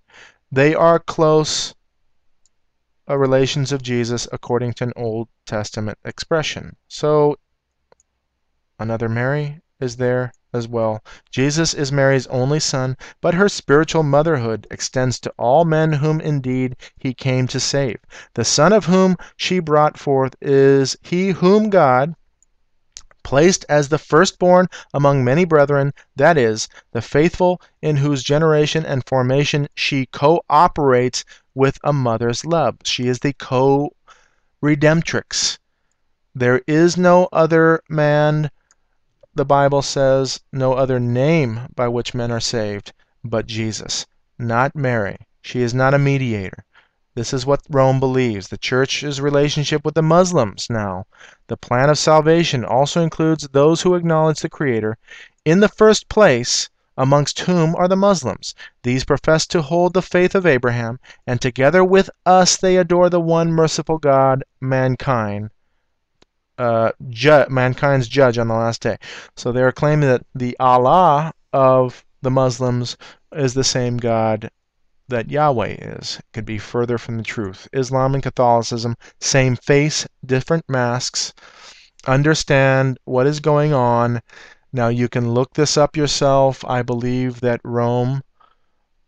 They are close relations of Jesus according to an Old Testament expression. So another Mary is there as well. Jesus is Mary's only son, but her spiritual motherhood extends to all men whom indeed he came to save. The son of whom she brought forth is he whom God placed as the firstborn among many brethren, that is, the faithful, in whose generation and formation she cooperates with a mother's love. She is the co-redemptrix. There is no other man, the Bible says, no other name by which men are saved but Jesus, not Mary. She is not a mediator. This is what Rome believes. The church's relationship with the Muslims now. The plan of salvation also includes those who acknowledge the Creator in the first place, amongst whom are the Muslims. These profess to hold the faith of Abraham, and together with us they adore the one merciful God, mankind's judge on the last day. So they are claiming that the Allah of the Muslims is the same God that Yahweh is. It could be further from the truth. Islam and Catholicism, same face, different masks. Understand what is going on. Now you can look this up yourself. I believe that Rome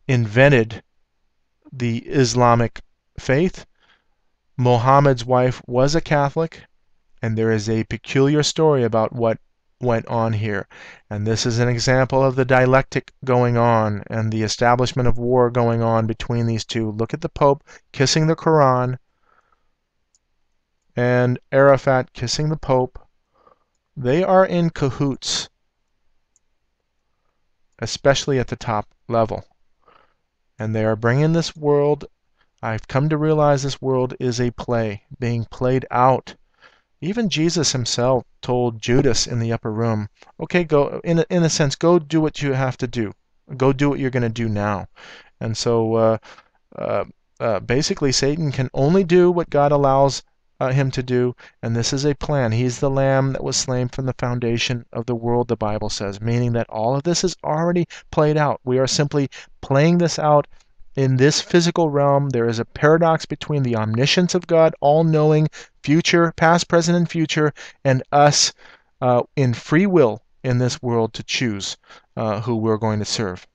invented the Islamic faith. Muhammad's wife was a Catholic, and there is a peculiar story about what went on here. And this is an example of the dialectic going on and the establishment of war going on between these two. Look at the Pope kissing the Quran and Arafat kissing the Pope. They are in cahoots, especially at the top level. And they are bringing this world, I've come to realize this world is a play being played out. Even Jesus himself told Judas in the upper room, okay, go, in a sense, go do what you have to do. Go do what you're going to do now. And so basically Satan can only do what God allows him to do, and this is a plan. He's the lamb that was slain from the foundation of the world, the Bible says, meaning that all of this is already played out. We are simply playing this out in this physical realm. There is a paradox between the omniscience of God, all-knowing, future, past, present, and future, and us in free will in this world to choose who we're going to serve.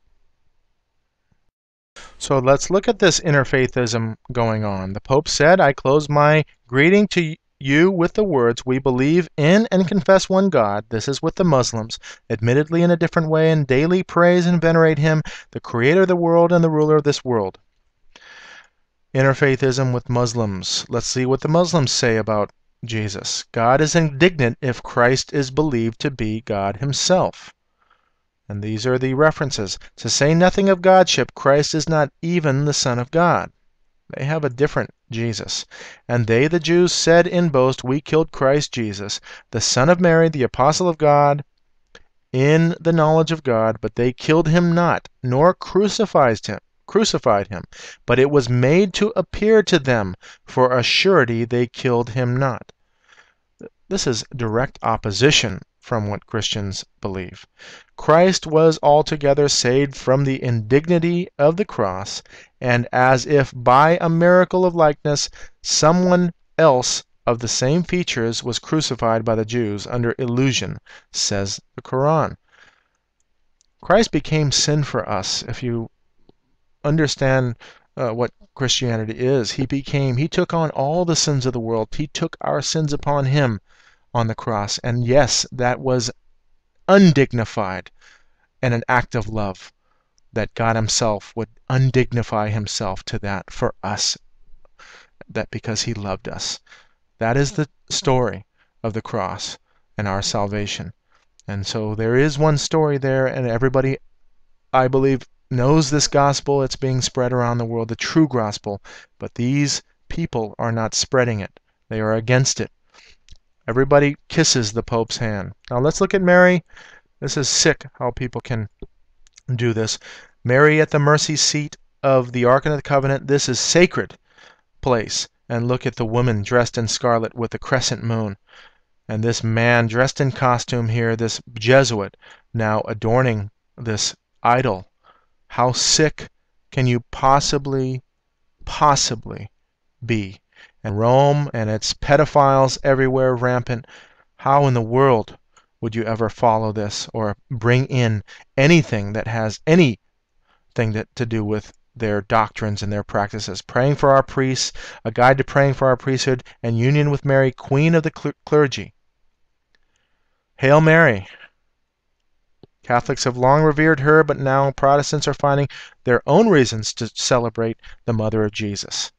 So let's look at this interfaithism going on. The Pope said, I close my greeting to you with the words, we believe in and confess one God. This is with the Muslims, admittedly in a different way, and daily praise and venerate him, the creator of the world and the ruler of this world. Interfaithism with Muslims. Let's see what the Muslims say about Jesus. God is indignant if Christ is believed to be God himself. And these are the references. To say nothing of Godship, Christ is not even the Son of God. They have a different Jesus. And they, the Jews, said in boast, we killed Christ Jesus, the Son of Mary, the Apostle of God, in the knowledge of God, but they killed him not, nor crucified him. But it was made to appear to them, for a surety they killed him not. This is direct opposition from what Christians believe. Christ was altogether saved from the indignity of the cross, and as if by a miracle of likeness, someone else of the same features was crucified by the Jews under illusion, says the Quran. Christ became sin for us. If you understand what Christianity is, he took on all the sins of the world. He took our sins upon him on the cross. And yes, that was undignified and an act of love, that God himself would undignify himself to that for us, that because he loved us. That is the story of the cross and our salvation. And so there is one story there, and everybody, I believe, knows this gospel. It's being spread around the world, the true gospel, but these people are not spreading it. They are against it. Everybody kisses the Pope's hand. Now let's look at Mary. This is sick how people can do this. Mary at the mercy seat of the Ark of the Covenant. This is sacred place. And look at the woman dressed in scarlet with the crescent moon. And this man dressed in costume here, this Jesuit, now adorning this idol. How sick can you possibly be. And Rome and its pedophiles everywhere rampant, how in the world would you ever follow this or bring in anything that has anything to do with their doctrines and their practices? Praying for our priests, a guide to praying for our priesthood, and union with Mary, Queen of the clergy. Hail Mary. Catholics have long revered her, but now Protestants are finding their own reasons to celebrate the Mother of Jesus.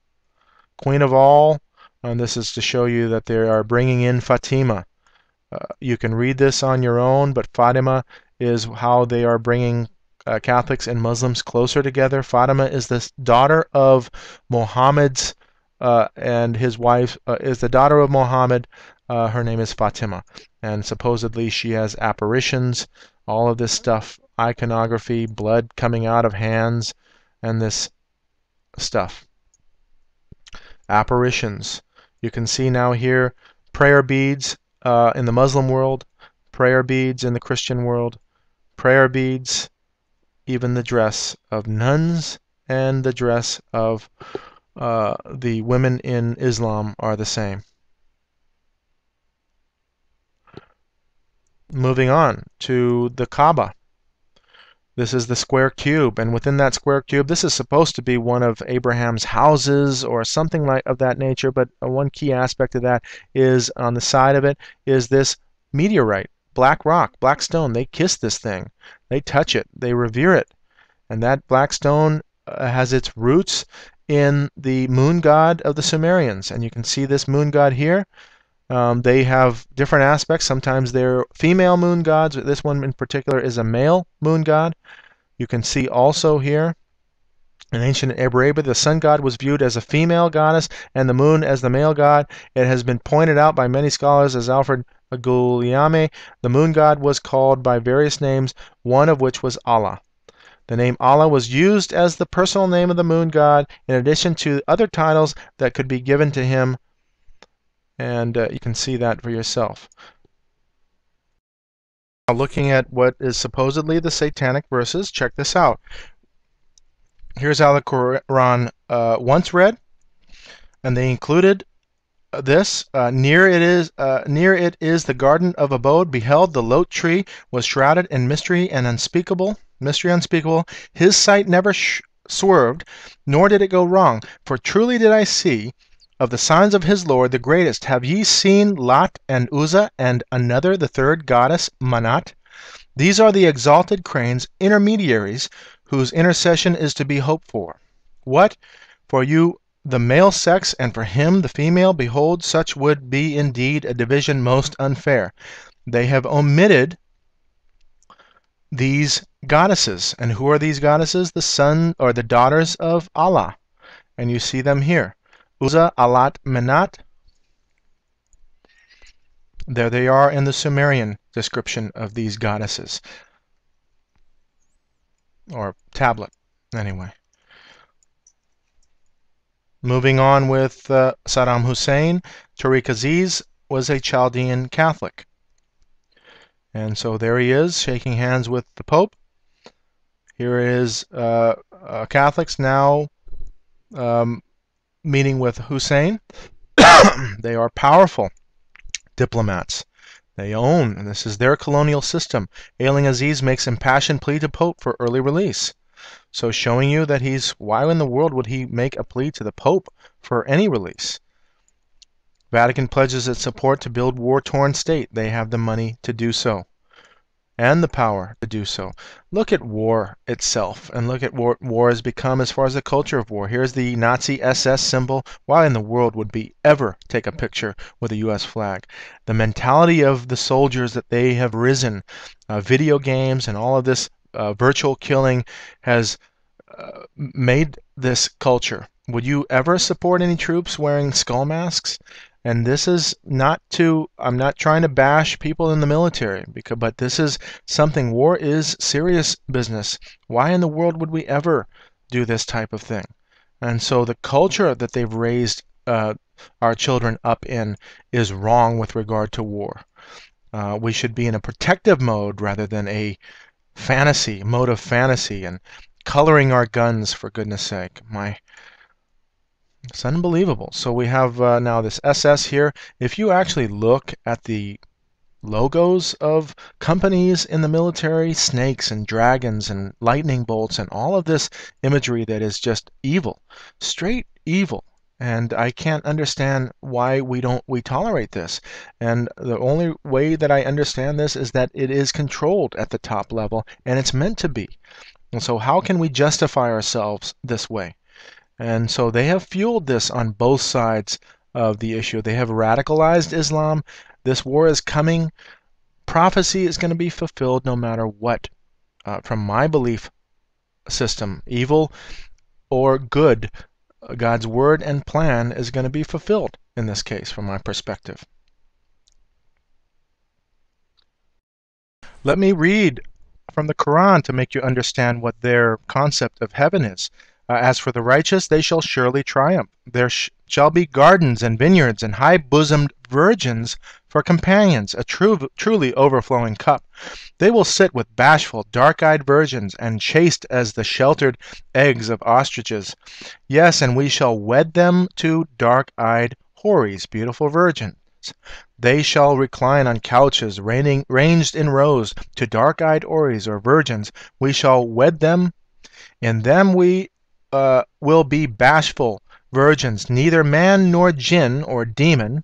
Queen of all, and this is to show you that they are bringing in Fatima. You can read this on your own, but Fatima is how they are bringing Catholics and Muslims closer together. Fatima is the daughter of Muhammad's, and his wife is the daughter of Muhammad. Her name is Fatima, and supposedly she has apparitions, all of this stuff, iconography, blood coming out of hands, and this stuff. Apparitions. You can see now here prayer beads in the Muslim world, prayer beads in the Christian world, prayer beads, even the dress of nuns and the dress of the women in Islam are the same. Moving on to the Kaaba. This is the square cube, and within that square cube, this is supposed to be one of Abraham's houses or something like of that nature, but one key aspect of that is on the side of it is this meteorite, black rock, black stone. They kiss this thing. They touch it. They revere it. And that black stone has its roots in the moon god of the Sumerians. And you can see this moon god here. They have different aspects. Sometimes they're female moon gods. This one in particular is a male moon god. You can see also here in ancient Arabia, the sun god was viewed as a female goddess and the moon as the male god. It has been pointed out by many scholars as Alfred Guglielmi. The moon god was called by various names, one of which was Allah. The name Allah was used as the personal name of the moon god in addition to other titles that could be given to him, and you can see that for yourself. Now looking at what is supposedly the satanic verses, check this out. Here's how the Quran once read, and they included this. Near it is the garden of abode. Beheld, the lote tree was shrouded in mystery and unspeakable. Mystery unspeakable. His sight never swerved, nor did it go wrong. For truly did I see of the signs of his Lord the greatest. Have ye seen Lat and Uzzah, and another, the third goddess, Manat? These are the exalted cranes, intermediaries, whose intercession is to be hoped for. What? For you the male sex, and for him the female? Behold, such would be indeed a division most unfair. They have omitted these goddesses. And who are these goddesses? The son or the daughters of Allah. And you see them here. Uzzah, Alat, Manat. There they are in the Sumerian description of these goddesses. Or tablet, anyway. Moving on with Saddam Hussein, Tariq Aziz was a Chaldean Catholic. And so there he is, shaking hands with the Pope. Here is Catholics now meeting with Hussein. They are powerful diplomats. They own, and this is their colonial system. Ailing Aziz makes impassioned plea to Pope for early release. So showing you that why in the world would he make a plea to the Pope for any release? Vatican pledges its support to build war-torn state. They have the money to do so and the power to do so. Look at war itself, and look at what war has become as far as the culture of war. Here's the Nazi SS symbol. Why in the world would we ever take a picture with a U.S. flag? The mentality of the soldiers that they have risen, video games and all of this virtual killing has made this culture. Would you ever support any troops wearing skull masks? And this is not to, I'm not trying to bash people in the military, but this is something, war is serious business. Why in the world would we ever do this type of thing? And so the culture that they've raised our children up in is wrong with regard to war. We should be in a protective mode rather than a mode of fantasy, and coloring our guns, for goodness sake. It's unbelievable. So we have now this SS here. If you actually look at the logos of companies in the military, snakes and dragons and lightning bolts and all of this imagery that is just evil, straight evil. And I can't understand why we tolerate this. And the only way that I understand this is that it is controlled at the top level, and it's meant to be. And so how can we justify ourselves this way? And so they have fueled this on both sides of the issue. They have radicalized Islam. This war is coming. Prophecy is going to be fulfilled no matter what. From my belief system, evil or good, God's word and plan is going to be fulfilled in this case, from my perspective. Let me read from the Quran to make you understand what their concept of heaven is. As for the righteous, they shall surely triumph. There shall be gardens and vineyards and high-bosomed virgins for companions, a truly overflowing cup. They will sit with bashful, dark-eyed virgins, and chaste as the sheltered eggs of ostriches. Yes, and we shall wed them to dark-eyed houris, beautiful virgins. They shall recline on couches ranged in rows to dark-eyed houris or virgins. We shall wed them. In them we will be bashful virgins. Neither man nor jinn or demon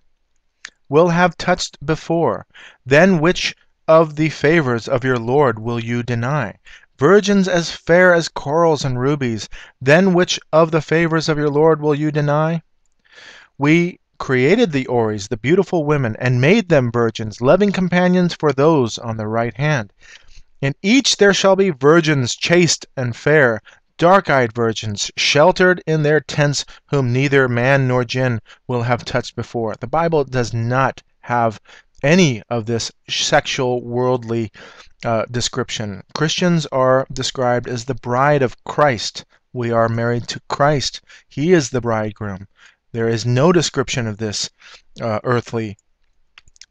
will have touched before. Then which of the favors of your Lord will you deny? Virgins as fair as corals and rubies. Then which of the favors of your Lord will you deny? We created the houris, the beautiful women, and made them virgins, loving companions for those on the right hand. In each there shall be virgins chaste and fair, dark-eyed virgins, sheltered in their tents, whom neither man nor jinn will have touched before. The Bible does not have any of this sexual, worldly description. Christians are described as the bride of Christ. We are married to Christ. He is the bridegroom. There is no description of this earthly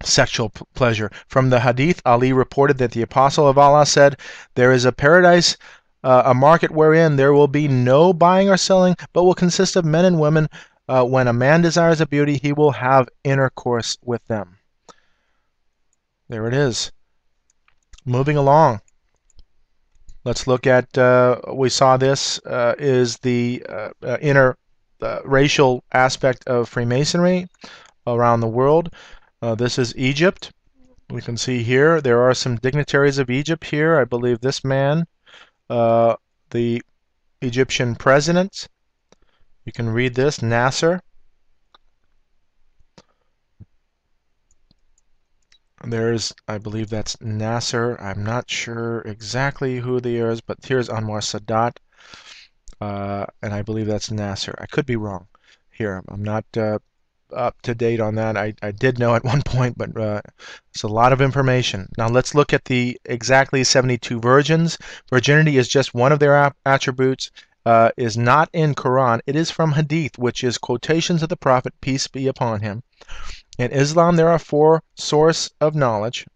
sexual pleasure. From the Hadith, Ali reported that the Apostle of Allah said, "There is a paradise, a market wherein there will be no buying or selling, but will consist of men and women. When a man desires a beauty, he will have intercourse with them." There it is. Moving along. Let's look at, we saw this is the racial aspect of Freemasonry around the world. This is Egypt. We can see here there are some dignitaries of Egypt here. I believe this man, the Egyptian president. You can read this, Nasser. There's, I believe that's Nasser. I'm not sure exactly who they is, but here's Anwar Sadat. And I believe that's Nasser. I could be wrong here. I'm not up to date on that. I did know at one point, but it's a lot of information. Now let's look at the exactly 72 virgins. Virginity is just one of their attributes. Is not in Quran. It is from Hadith, which is quotations of the Prophet, peace be upon him. In Islam, there are four sources of knowledge: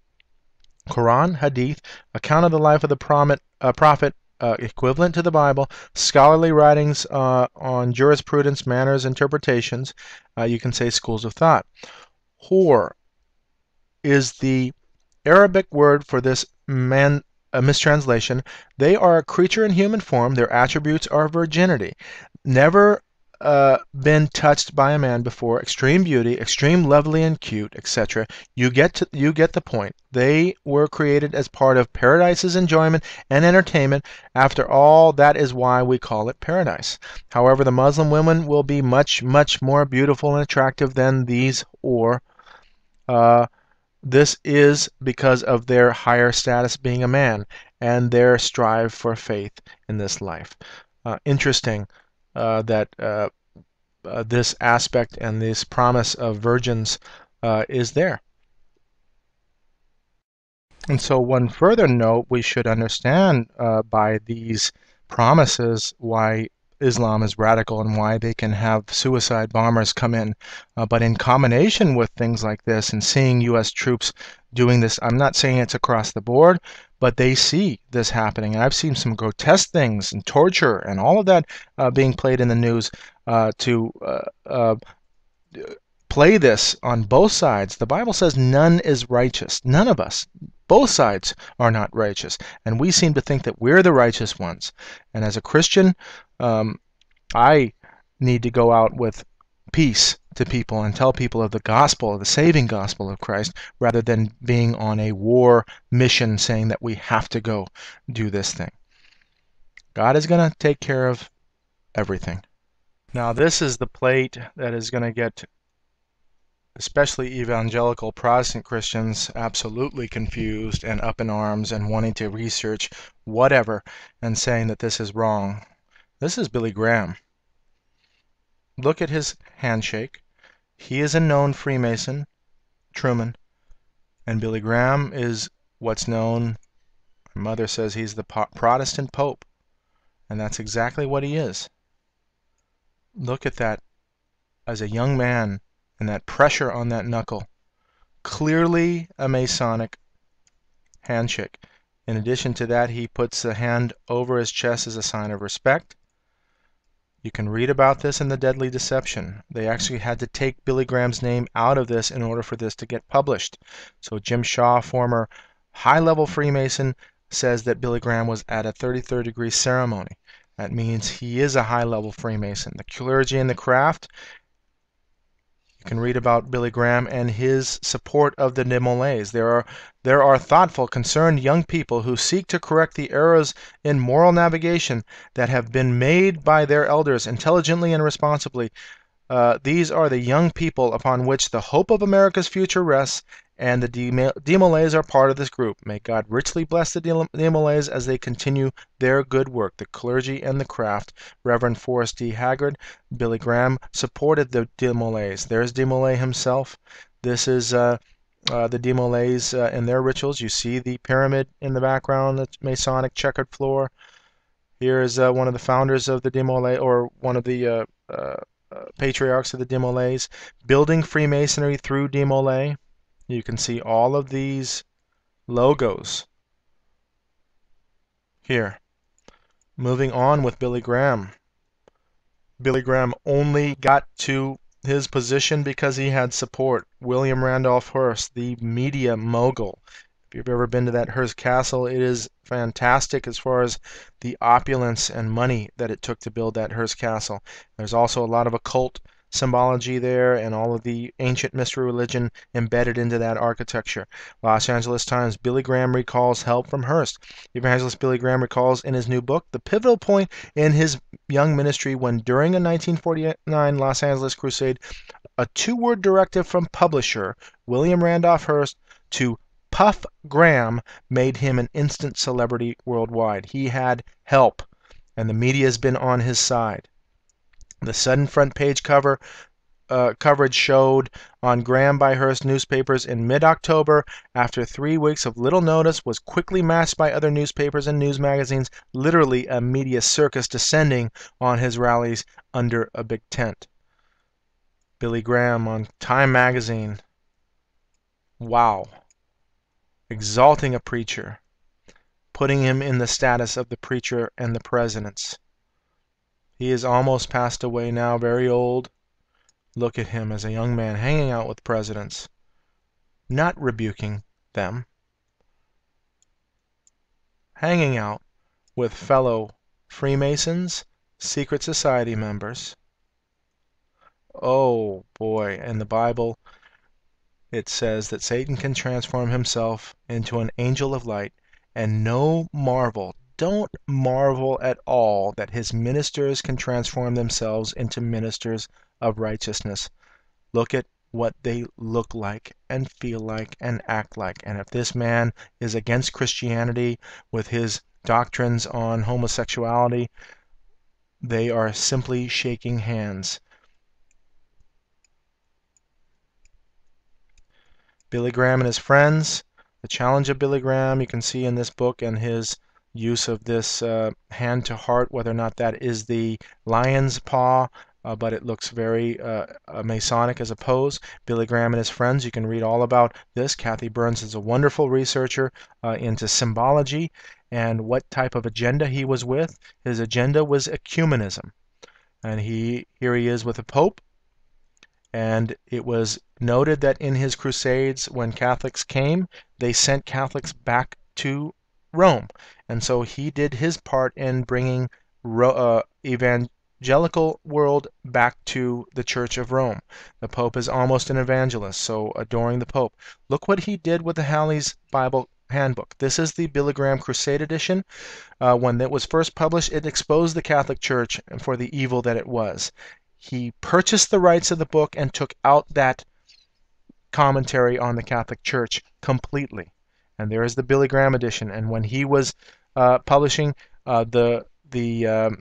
Quran, Hadith, account of the life of the Prophet, equivalent to the Bible, scholarly writings on jurisprudence, manners, interpretations. You can say schools of thought. Hor is the Arabic word for this mistranslation. They are a creature in human form. Their attributes are virginity. Never been touched by a man before. Extreme beauty, extreme lovely and cute, etc. You get the point. They were created as part of paradise's enjoyment and entertainment. After all, that is why we call it paradise. However, the Muslim women will be much, much more beautiful and attractive than these, or this is because of their higher status being a man and their strive for faith in this life. Interesting that this aspect and this promise of virgins is there. And so one further note we should understand by these promises why Islam is radical and why they can have suicide bombers come in. But in combination with things like this and seeing U.S. troops doing this, I'm not saying it's across the board, but they see this happening. And I've seen some grotesque things and torture and all of that being played in the news. to play this on both sides. The Bible says none is righteous. None of us. Both sides are not righteous. And we seem to think that we're the righteous ones. And as a Christian, I need to go out with peace to people and tell people of the gospel, the saving gospel of Christ, rather than being on a war mission saying that we have to go do this thing. God is going to take care of everything. Now, this is the plate that is going to get especially evangelical Protestant Christians absolutely confused and up in arms and wanting to research whatever and saying that this is wrong. This is Billy Graham. Look at his handshake. He is a known Freemason, Truman, and Billy Graham is what's known, my mother says he's the Protestant Pope, and that's exactly what he is. Look at that as a young man and that pressure on that knuckle. Clearly a Masonic handshake. In addition to that, he puts the hand over his chest as a sign of respect. You can read about this in The Deadly Deception. They actually had to take Billy Graham's name out of this in order for this to get published. So Jim Shaw, former high-level Freemason, says that Billy Graham was at a 33rd degree ceremony. That means he is a high-level Freemason. The clergy and the craft, you can read about Billy Graham and his support of the Demolays. There are thoughtful, concerned young people who seek to correct the errors in moral navigation that have been made by their elders intelligently and responsibly. These are the young people upon which the hope of America's future rests, and the Demolays are part of this group. May God richly bless the Demolays as they continue their good work. The clergy and the craft. Reverend Forrest D. Haggard, Billy Graham supported the Demolays. There's Demolay himself. This is the Demolays in their rituals. You see the pyramid in the background, the Masonic checkered floor. Here is one of the founders of the Demolay, or one of the patriarchs of the Demolays, building Freemasonry through Demolay. You can see all of these logos here. Moving on with Billy Graham. Billy Graham only got to his position because he had support. William Randolph Hearst, the media mogul. If you've ever been to that Hearst Castle, it is fantastic as far as the opulence and money that it took to build that Hearst Castle. There's also a lot of occult symbology there and all of the ancient mystery religion embedded into that architecture. Los Angeles Times, Billy Graham recalls help from Hearst. Evangelist Billy Graham recalls in his new book the pivotal point in his young ministry when, during a 1949 Los Angeles crusade, a two-word directive from publisher William Randolph Hearst to Puff Graham made him an instant celebrity worldwide. He had help, and the media has been on his side. The sudden front page coverage showed on Graham by Hearst newspapers in mid-October, after 3 weeks of little notice, was quickly matched by other newspapers and news magazines, literally a media circus descending on his rallies under a big tent. Billy Graham on Time magazine. Wow. Exalting a preacher, putting him in the status of the preacher and the presidents. He is almost passed away now, very old. Look at him as a young man hanging out with presidents, not rebuking them, hanging out with fellow Freemasons, secret society members. Oh boy, in the Bible it says that Satan can transform himself into an angel of light, and no marvel, don't marvel at all that his ministers can transform themselves into ministers of righteousness. Look at what they look like and feel like and act like. And if this man is against Christianity with his doctrines on homosexuality, they are simply shaking hands. Billy Graham and his friends. The challenge of Billy Graham, you can see in this book, and his use of this hand to heart, whether or not that is the lion's paw, but it looks very Masonic as a pose. Billy Graham and his friends, you can read all about this. Kathy Burns is a wonderful researcher into symbology and what type of agenda he was with. His agenda was ecumenism. And here he is with the Pope. And it was noted that in his crusades, when Catholics came, they sent Catholics back to Rome. And so he did his part in bringing evangelical world back to the Church of Rome. The Pope is almost an evangelist, so adoring the Pope. Look what he did with the Halley's Bible Handbook. This is the Billy Graham Crusade edition. When it was first published, it exposed the Catholic Church for the evil that it was. He purchased the rights of the book and took out that commentary on the Catholic Church completely. And there is the Billy Graham edition. And when he was publishing the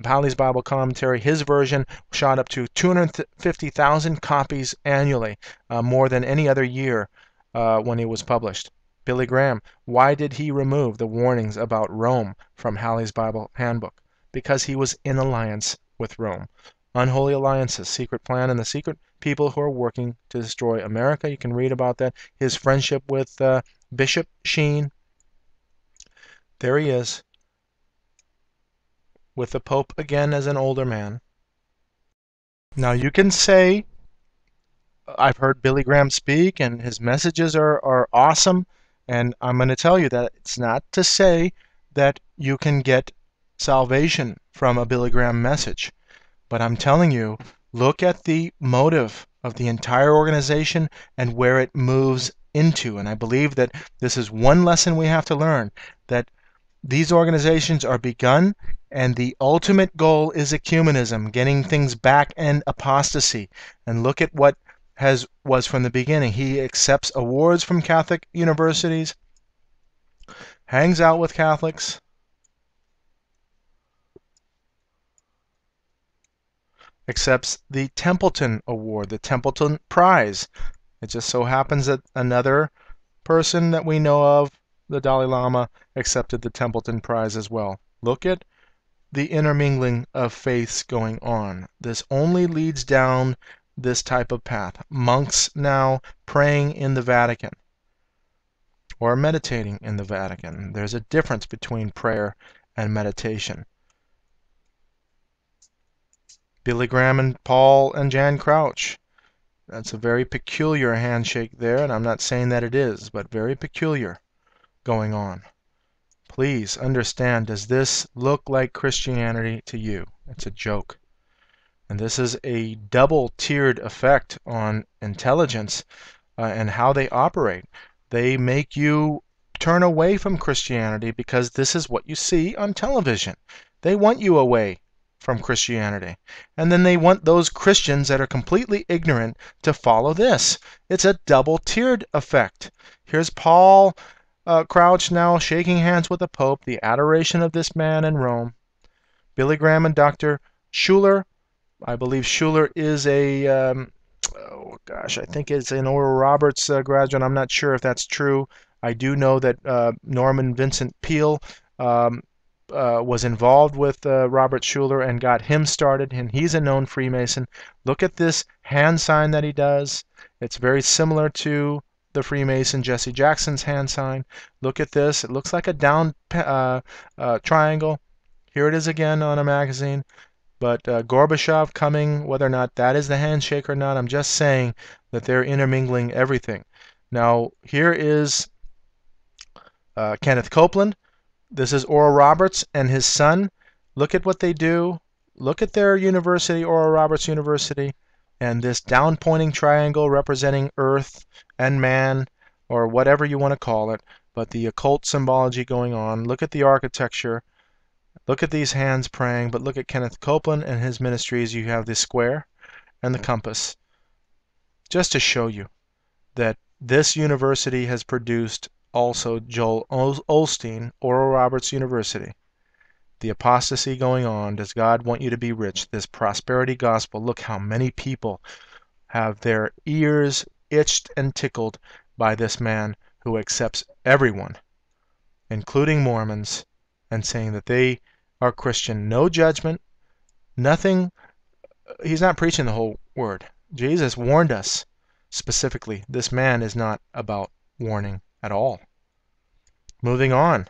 Halley's Bible Commentary, his version shot up to 250,000 copies annually, more than any other year when it was published. Billy Graham, why did he remove the warnings about Rome from Halley's Bible Handbook? Because he was in alliance with Rome. Unholy alliances, secret plan, and the secret people who are working to destroy America. You can read about that. His friendship with Bishop Sheen. There he is, with the Pope again as an older man. Now you can say, I've heard Billy Graham speak and his messages are awesome, and I'm going to tell you that it's not to say that you can get salvation from a Billy Graham message. But I'm telling you, look at the motive of the entire organization and where it moves into. And I believe that this is one lesson we have to learn, that these organizations are begun and the ultimate goal is ecumenism, getting things back and apostasy. And look at what was from the beginning. He accepts awards from Catholic universities, hangs out with Catholics, accepts the Templeton Award, the Templeton Prize. It just so happens that another person that we know of, the Dalai Lama, accepted the Templeton Prize as well. Look at the intermingling of faiths going on. This only leads down this type of path. Monks now praying in the Vatican or meditating in the Vatican. There's a difference between prayer and meditation. Billy Graham and Paul and Jan Crouch. That's a very peculiar handshake there, and I'm not saying that it is, but very peculiar going on. Please understand, does this look like Christianity to you? It's a joke. And this is a double-tiered effect on intelligence and how they operate. They make you turn away from Christianity because this is what you see on television. They want you away from Christianity. And then they want those Christians that are completely ignorant to follow this. It's a double-tiered effect. Here's Paul Crouch now shaking hands with the Pope, the adoration of this man in Rome. Billy Graham and Dr. Schuller. I believe Schuller is a, I think it's an Oral Roberts graduate. I'm not sure if that's true. I do know that Norman Vincent Peale was involved with Robert Schuller and got him started, and he's a known Freemason. Look at this hand sign that he does. It's very similar to the Freemason Jesse Jackson's hand sign. Look at this. It looks like a down triangle. Here it is again on a magazine. But Gorbachev coming, whether or not that is the handshake or not, I'm just saying that they're intermingling everything. Now, here is Kenneth Copeland. This is Oral Roberts and his son. Look at what they do. Look at their university, Oral Roberts University, and this down-pointing triangle representing Earth and man, or whatever you want to call it, but the occult symbology going on. Look at the architecture. Look at these hands praying, but look at Kenneth Copeland and his ministries. You have the square and the compass. Just to show you that this university has produced also Joel Osteen, Oral Roberts University. The apostasy going on. Does God want you to be rich? This prosperity gospel. Look how many people have their ears itched and tickled by this man who accepts everyone, including Mormons, and saying that they are Christian. No judgment, nothing. He's not preaching the whole word. Jesus warned us specifically. This man is not about warning at all. Moving on.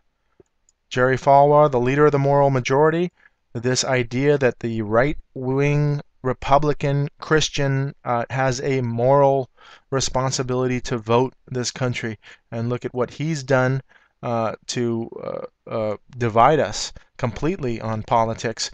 Jerry Falwell, the leader of the moral majority. this idea that the right-wing Republican Christian has a moral responsibility to vote this country, and look at what he's done to divide us completely on politics.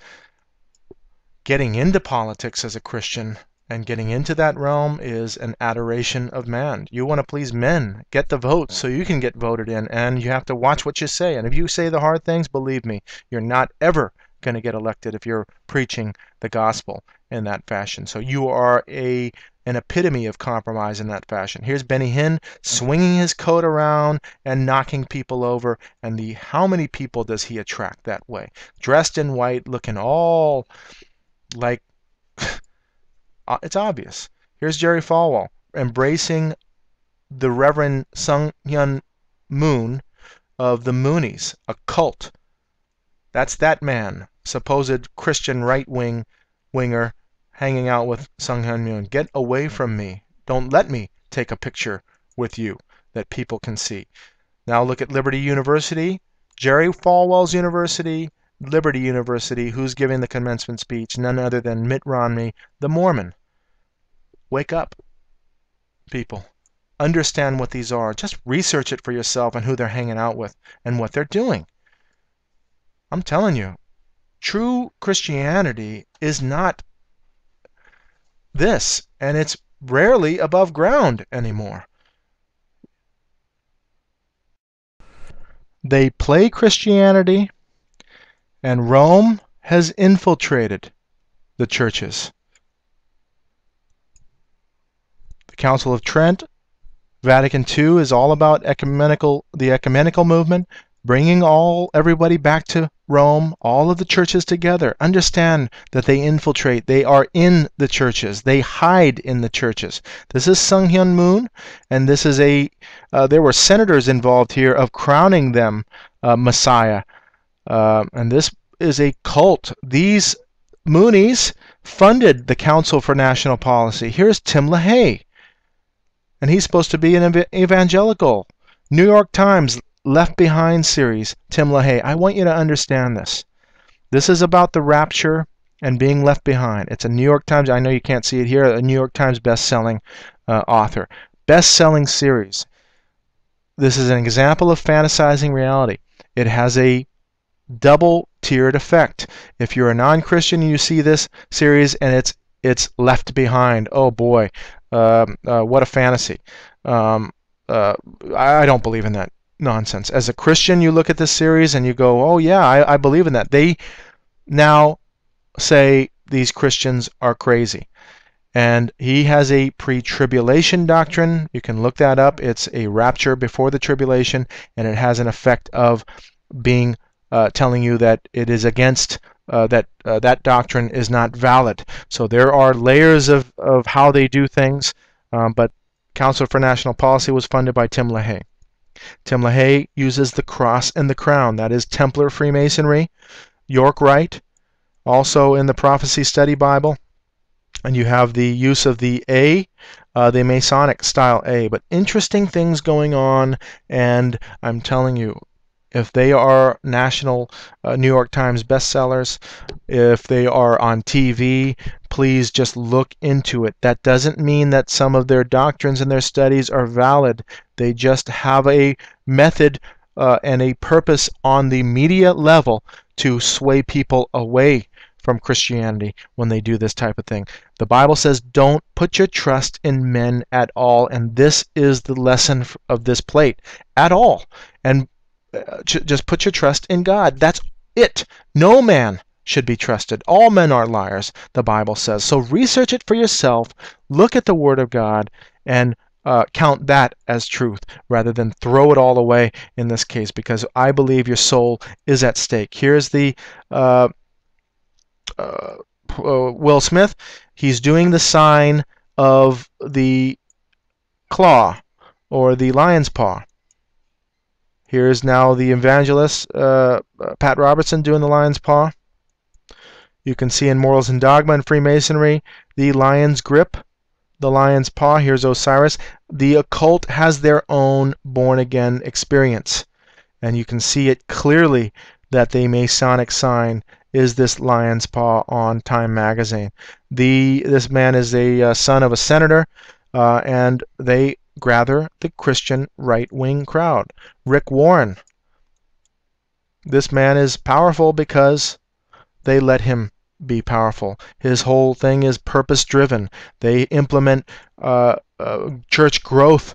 Getting into politics as a Christian and getting into that realm is an adoration of man. You want to please men, get the votes so you can get voted in, and you have to watch what you say. And if you say the hard things, believe me, you're not ever going to get elected if you're preaching the gospel in that fashion. So you are an epitome of compromise in that fashion. Here's Benny Hinn swinging his coat around and knocking people over, and how many people does he attract that way? Dressed in white, looking all like it's obvious. Here's Jerry Falwell embracing the Reverend Sung Hyun Moon of the Moonies, a cult. That's that man, supposed Christian right-winger, hanging out with Sung Hyun Moon. Get away from me. Don't let me take a picture with you that people can see. Now look at Liberty University, Jerry Falwell's university, Liberty University. Who's giving the commencement speech? None other than Mitt Romney, the Mormon. Wake up, people. Understand what these are. Just research it for yourself and who they're hanging out with and what they're doing. I'm telling you, true Christianity is not this, and it's rarely above ground anymore. They play Christianity, and Rome has infiltrated the churches. The Council of Trent, Vatican II is all about the ecumenical movement, bringing everybody back to Rome, all of the churches together. Understand that they infiltrate. They are in the churches. They hide in the churches. This is Sung Hyun Moon, and this is there were senators involved here of crowning them Messiah. And this is a cult. These Moonies funded the Council for National Policy. Here's Tim LaHaye, and he's supposed to be an evangelical. New York Times Left Behind series, Tim LaHaye. I want you to understand this. This is about the rapture and being left behind. It's a New York Times, I know you can't see it here, a New York Times best-selling author. Best-selling series. This is an example of fantasizing reality. It has a double-tiered effect. If you're a non-Christian and you see this series and it's left behind, oh boy, what a fantasy. I don't believe in that nonsense. As a Christian, you look at this series and you go, oh yeah, I believe in that. They now say these Christians are crazy. And he has a pre-tribulation doctrine. You can look that up. It's a rapture before the tribulation, and it has an effect of being telling you that it is against that doctrine is not valid. So there are layers of how they do things, but Council for National Policy was funded by Tim LaHaye. Tim LaHaye uses the cross and the crown. That is Templar Freemasonry. York Rite, also in the Prophecy Study Bible. And you have the use of the A, the Masonic style A. But interesting things going on, and I'm telling you, if they are national New York Times bestsellers, if they are on TV, please just look into it. That doesn't mean that some of their doctrines and their studies are valid. They just have a method and a purpose on the media level to sway people away from Christianity when they do this type of thing. The Bible says don't put your trust in men at all, and this is the lesson of this plate. At all. And just put your trust in God. That's it. No man should be trusted. All men are liars, the Bible says. So research it for yourself. Look at the Word of God and count that as truth rather than throw it all away in this case, because I believe your soul is at stake. Here's the Will Smith. He's doing the sign of the claw or the lion's paw. Here's now the evangelist, Pat Robertson, doing the lion's paw. You can see in Morals and Dogma and Freemasonry, the lion's grip, the lion's paw. Here's Osiris. The occult has their own born-again experience. And you can see it clearly that the Masonic sign is this lion's paw on Time magazine. This man is a son of a senator, and they gather the Christian right-wing crowd. Rick Warren. This man is powerful because they let him be powerful. His whole thing is purpose-driven. They implement church growth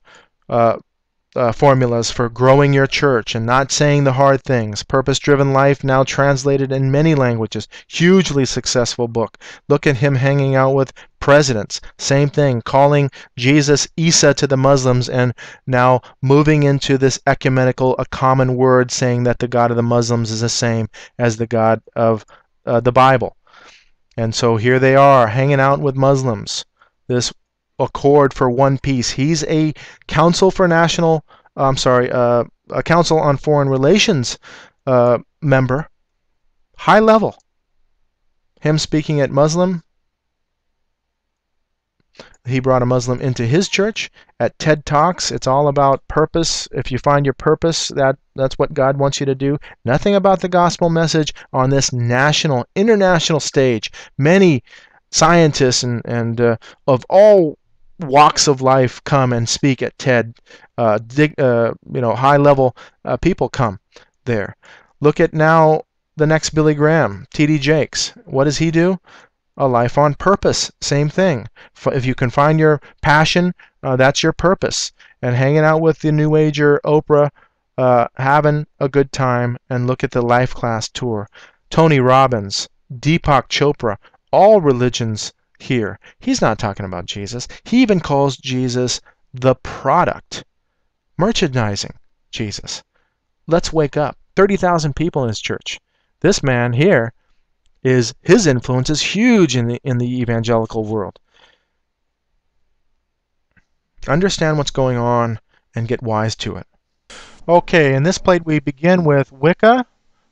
formulas for growing your church and not saying the hard things. Purpose-Driven Life, now translated in many languages. Hugely successful book. Look at him hanging out with presidents. Same thing, calling Jesus Isa to the Muslims, and now moving into this ecumenical, a common word, saying that the God of the Muslims is the same as the God of the Bible. And so here they are hanging out with Muslims. This accord for one peace. He's a Council for National, a Council on Foreign Relations member, high level. Him speaking at Muslim. He brought a Muslim into his church. At TED Talks, it's all about purpose. If you find your purpose, that's what God wants you to do. Nothing about the gospel message on this national, international stage. Many scientists and of all walks of life come and speak at TED. High-level people come there. Look at now the next Billy Graham, T.D. Jakes. What does he do? A life on purpose. Same thing. If you can find your passion, that's your purpose. And hanging out with the New Ager Oprah, having a good time, and look at the Life Class Tour. Tony Robbins, Deepak Chopra, all religions here. He's not talking about Jesus. He even calls Jesus the product. Merchandising Jesus. Let's wake up. 30,000 people in his church. This man here, his influence is huge in the evangelical world. Understand what's going on and get wise to it. Okay, in this plate we begin with Wicca,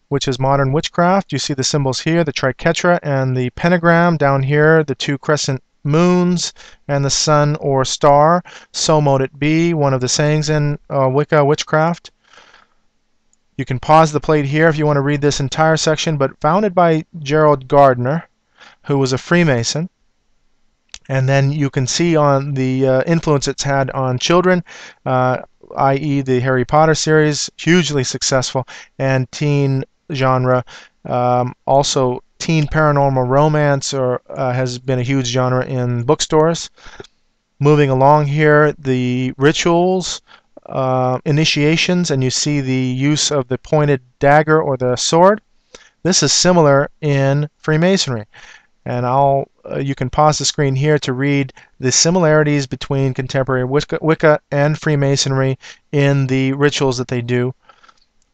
which is modern witchcraft. You see the symbols here, the triquetra and the pentagram. Down here, the two crescent moons and the sun or star. So mote it be, one of the sayings in Wicca witchcraft. You can pause the plate here if you want to read this entire section, but founded by Gerald Gardner, who was a Freemason. And then you can see on the influence it's had on children, i.e. the Harry Potter series, hugely successful, and teen genre. Also, teen paranormal romance has been a huge genre in bookstores. Moving along here, the rituals, initiations, and you see the use of the pointed dagger or the sword. This is similar in Freemasonry. And you can pause the screen here to read the similarities between contemporary Wicca and Freemasonry in the rituals that they do.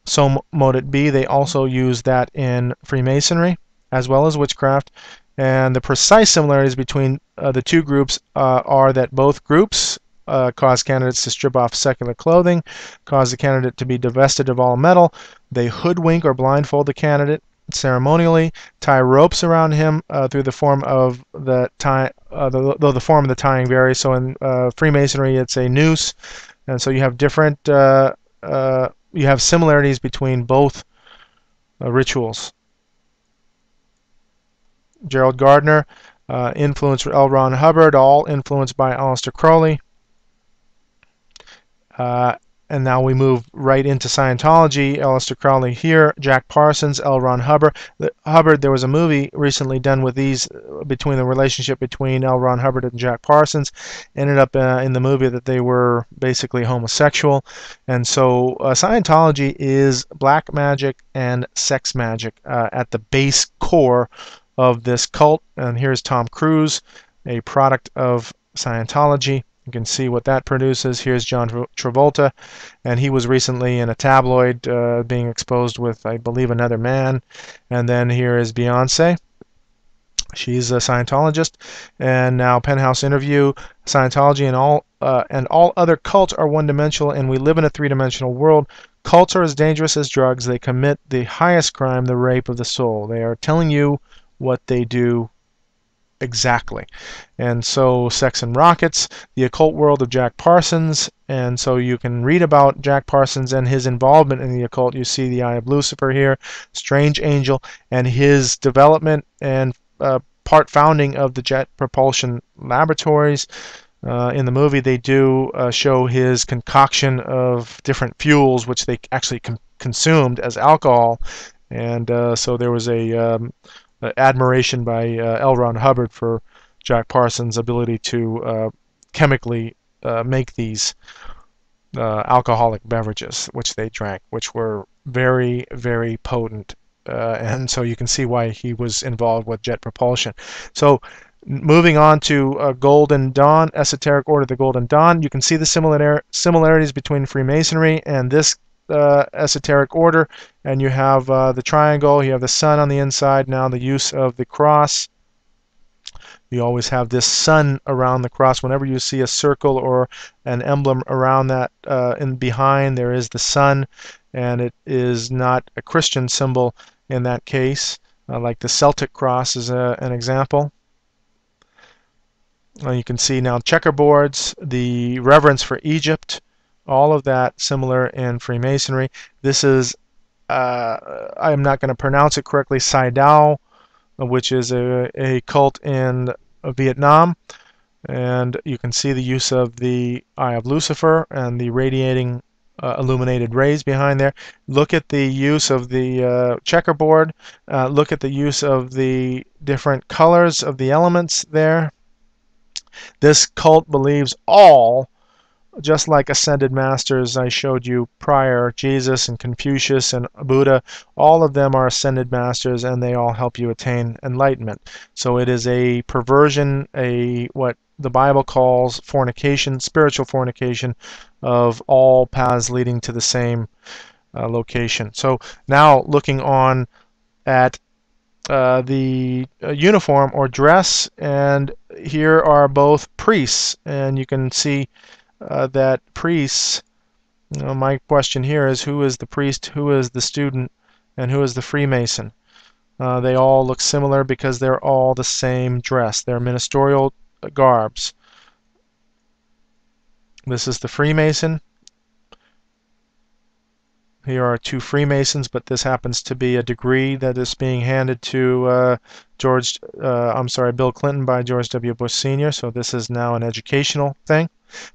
So mote it be, they also use that in Freemasonry as well as witchcraft. And the precise similarities between the two groups are that both groups cause candidates to strip off secular clothing, cause the candidate to be divested of all metal. They hoodwink or blindfold the candidate ceremonially, tie ropes around him through the form of the tie. Though the form of the tying varies. So in Freemasonry, it's a noose, and so you have different. You have similarities between both rituals. Gerald Gardner, influenced L. Ron Hubbard, all influenced by Aleister Crowley. And now we move right into Scientology. Aleister Crowley here, Jack Parsons, L. Ron Hubbard. There was a movie recently done with these, between the relationship between L. Ron Hubbard and Jack Parsons. Ended up in the movie that they were basically homosexual. And so Scientology is black magic and sex magic at the base core of this cult. And here's Tom Cruise, a product of Scientology. You can see what that produces. Here's John Travolta, and he was recently in a tabloid being exposed with, I believe, another man. And then here is Beyonce. She's a Scientologist. And now Penthouse interview. Scientology and all other cults are one-dimensional, and we live in a three-dimensional world. Cults are as dangerous as drugs. They commit the highest crime, the rape of the soul. They are telling you what they do exactly. And so Sex and Rockets, The Occult World of Jack Parsons, and so you can read about Jack Parsons and his involvement in the occult. You see The Eye of Lucifer here, Strange Angel, and his development and part founding of the Jet Propulsion Laboratories. In the movie, they do show his concoction of different fuels, which they actually consumed as alcohol, and so there was admiration by L. Ron Hubbard for Jack Parsons' ability to chemically make these alcoholic beverages, which they drank, which were very, very potent. And so you can see why he was involved with jet propulsion. So moving on to Golden Dawn, Esoteric Order of the Golden Dawn, you can see the similarities between Freemasonry and this esoteric order. And you have the triangle, you have the sun on the inside, now the use of the cross. You always have this sun around the cross. Whenever you see a circle or an emblem around that, in behind, there is the sun, and it is not a Christian symbol in that case, like the Celtic cross is an example. You can see now checkerboards, the reverence for Egypt, all of that similar in Freemasonry. This is, I am not going to pronounce it correctly, Saidao, which is a cult in Vietnam. And you can see the use of the Eye of Lucifer and the radiating illuminated rays behind there. Look at the use of the checkerboard. Look at the use of the different colors of the elements there. This cult believes all, just like ascended masters I showed you prior, Jesus and Confucius and Buddha, all of them are ascended masters, and they all help you attain enlightenment. So it is a perversion, what the Bible calls fornication, spiritual fornication, of all paths leading to the same location. So now looking on at the uniform or dress, and here are both priests, and you can see that priests, my question here is, who is the priest, who is the student, and who is the Freemason? They all look similar because they're all the same dress. They're ministerial garbs. This is the Freemason. Here are two Freemasons, but this happens to be a degree that is being handed to Bill Clinton by George W. Bush Sr., so this is now an educational thing.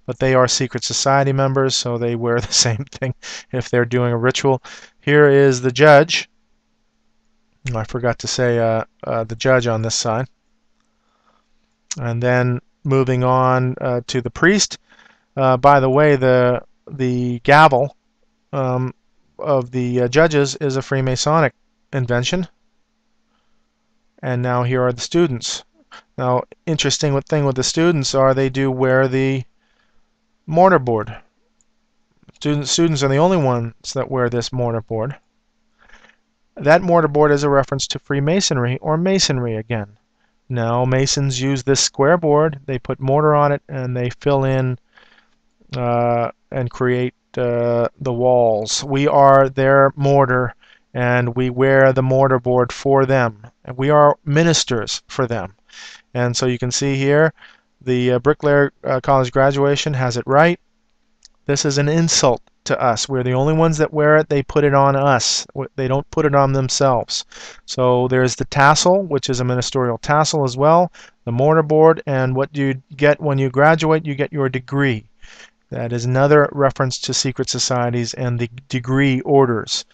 But they are secret society members, so they wear the same thing if they're doing a ritual. Here is the judge. I forgot to say the judge on this side. And then moving on to the priest. By the way, the gavel of the judges is a Freemasonic invention. And now here are the students. Now, interesting thing with the students are they do wear the mortarboard. Students are the only ones that wear this mortarboard. That mortarboard is a reference to Freemasonry or Masonry again. Now, Masons use this square board, they put mortar on it, and they fill in and create the walls. We are their mortar, and we wear the mortarboard for them. And we are ministers for them. And so you can see here, the Bricklayer College graduation has it right. This is an insult to us. We're the only ones that wear it. They put it on us. They don't put it on themselves. So there's the tassel, which is a ministerial tassel as well, the mortarboard, and what you get when you graduate, you get your degree. That is another reference to secret societies and the degree orders.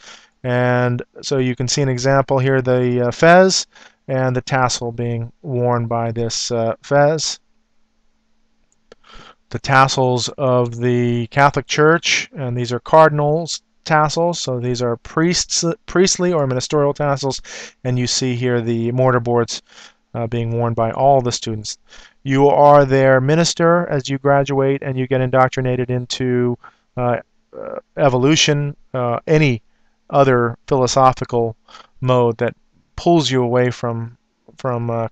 And so you can see an example here, the fez and the tassel being worn by this fez. The tassels of the Catholic Church, and these are cardinals tassels, so these are priestly or ministerial tassels, and you see here the mortarboards being worn by all the students. You are their minister as you graduate, and you get indoctrinated into evolution, any other philosophical mode that pulls you away from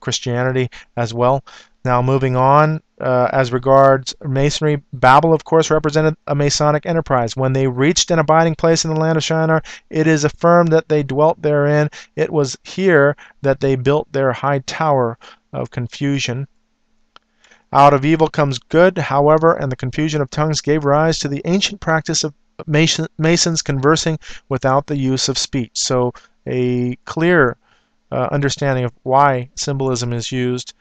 Christianity as well. Now moving on, as regards Masonry, Babel, of course, represented a Masonic enterprise. When they reached an abiding place in the land of Shinar, it is affirmed that they dwelt therein. It was here that they built their high tower of confusion. Out of evil comes good, however, and the confusion of tongues gave rise to the ancient practice of Masons conversing without the use of speech. So a clear understanding of why symbolism is used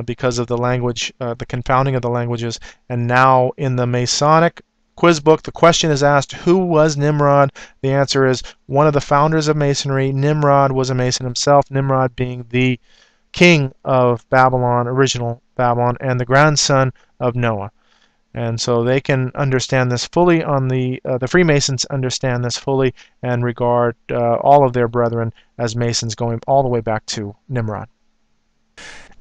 because of the language, the confounding of the languages. And now in the Masonic quiz book, the question is asked, who was Nimrod? The answer is one of the founders of Masonry. Nimrod was a Mason himself, Nimrod being the king of Babylon, original Babylon, and the grandson of Noah. And so they can understand this fully on the Freemasons understand this fully and regard all of their brethren as Masons going all the way back to Nimrod.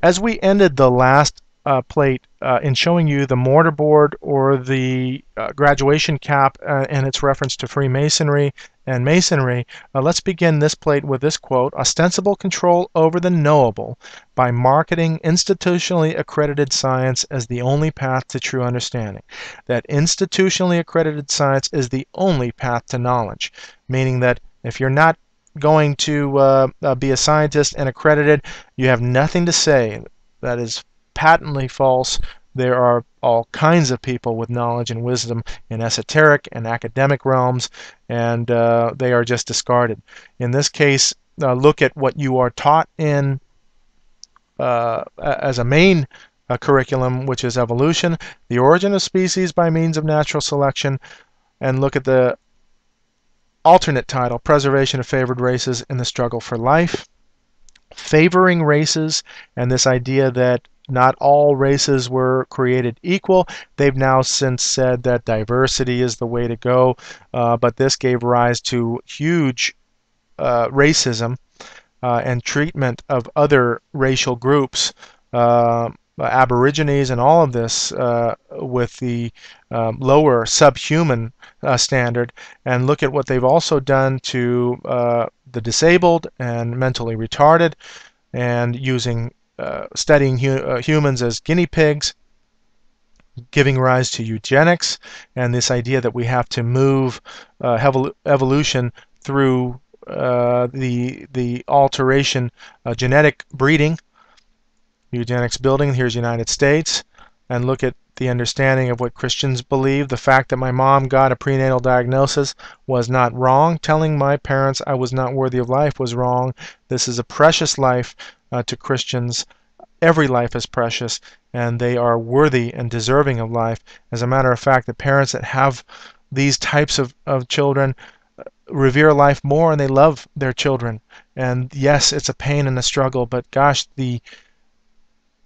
As we ended the last plate in showing you the mortarboard or the graduation cap and its reference to Freemasonry and Masonry, let's begin this plate with this quote: ostensible control over the knowable by marketing institutionally accredited science as the only path to true understanding. That institutionally accredited science is the only path to knowledge, meaning that if you're not going to be a scientist and accredited, you have nothing to say. That is patently false. There are all kinds of people with knowledge and wisdom in esoteric and academic realms, and they are just discarded. In this case, look at what you are taught in as a main curriculum, which is evolution, the origin of species by means of natural selection, and look at the alternate title, Preservation of Favored Races in the Struggle for Life. Favoring races and this idea that not all races were created equal. They've now since said that diversity is the way to go, but this gave rise to huge racism and treatment of other racial groups, Aborigines and all of this with the lower subhuman standard. And look at what they've also done to the disabled and mentally retarded, and using studying humans as guinea pigs, giving rise to eugenics and this idea that we have to move evolution through the alteration, genetic breeding. Eugenics building, here's United States, and look at the understanding of what Christians believe. The fact that my mom got a prenatal diagnosis was not wrong. Telling my parents I was not worthy of life was wrong. This is a precious life to Christians. Every life is precious, and they are worthy and deserving of life. As a matter of fact, the parents that have these types of children revere life more, and they love their children. And yes, it's a pain and a struggle, but gosh, the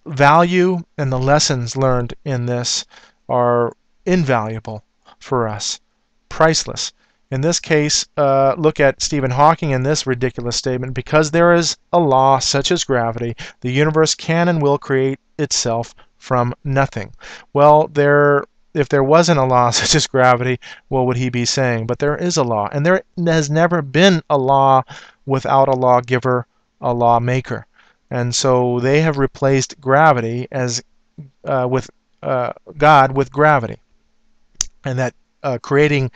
value and the lessons learned in this are invaluable for us, priceless. In this case, look at Stephen Hawking in this ridiculous statement: because there is a law such as gravity, the universe can and will create itself from nothing. Well, if there wasn't a law such as gravity, what would he be saying? But there is a law, and there has never been a law without a lawgiver, a lawmaker. And so they have replaced gravity as with God with gravity, and that creating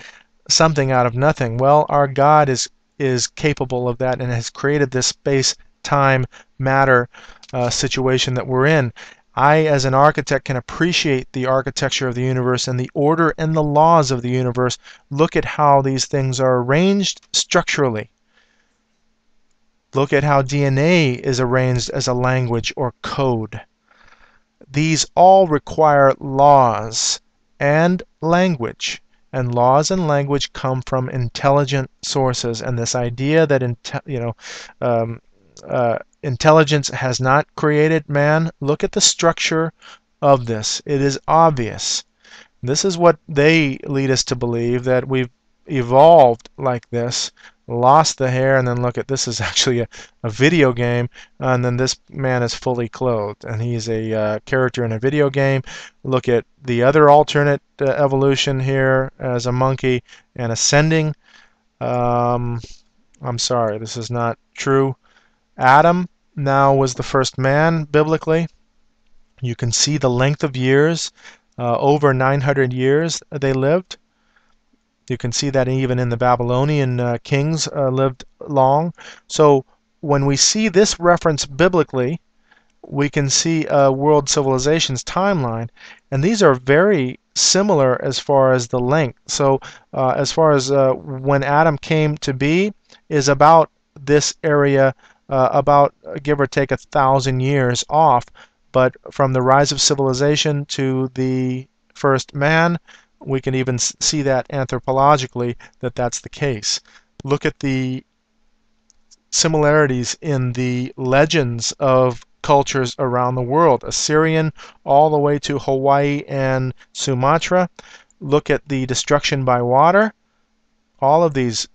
something out of nothing. Well, our God is capable of that and has created this space, time, matter situation that we're in. I, as an architect, can appreciate the architecture of the universe and the order and the laws of the universe. Look at how these things are arranged structurally. Look at how DNA is arranged as a language or code. These all require laws and language. And laws and language come from intelligent sources. And this idea that intelligence has not created man, look at the structure of this. It is obvious. This is what they lead us to believe, that we've evolved like this, lost the hair, and then look at this is actually a video game, and then this man is fully clothed, and he's a character in a video game. Look at the other alternate evolution here as a monkey and ascending. I'm sorry, this is not true. Adam now was the first man biblically. You can see the length of years, over 900 years they lived. You can see that even in the Babylonian kings lived long. So when we see this reference biblically, we can see a world civilization's timeline, and these are very similar as far as the length. So as far as when Adam came to be is about this area, about give or take 1,000 years off. But from the rise of civilization to the first man, we can even see that anthropologically that that's the case. Look at the similarities in the legends of cultures around the world, Assyrian all the way to Hawaii and Sumatra. Look at the destruction by water. All of these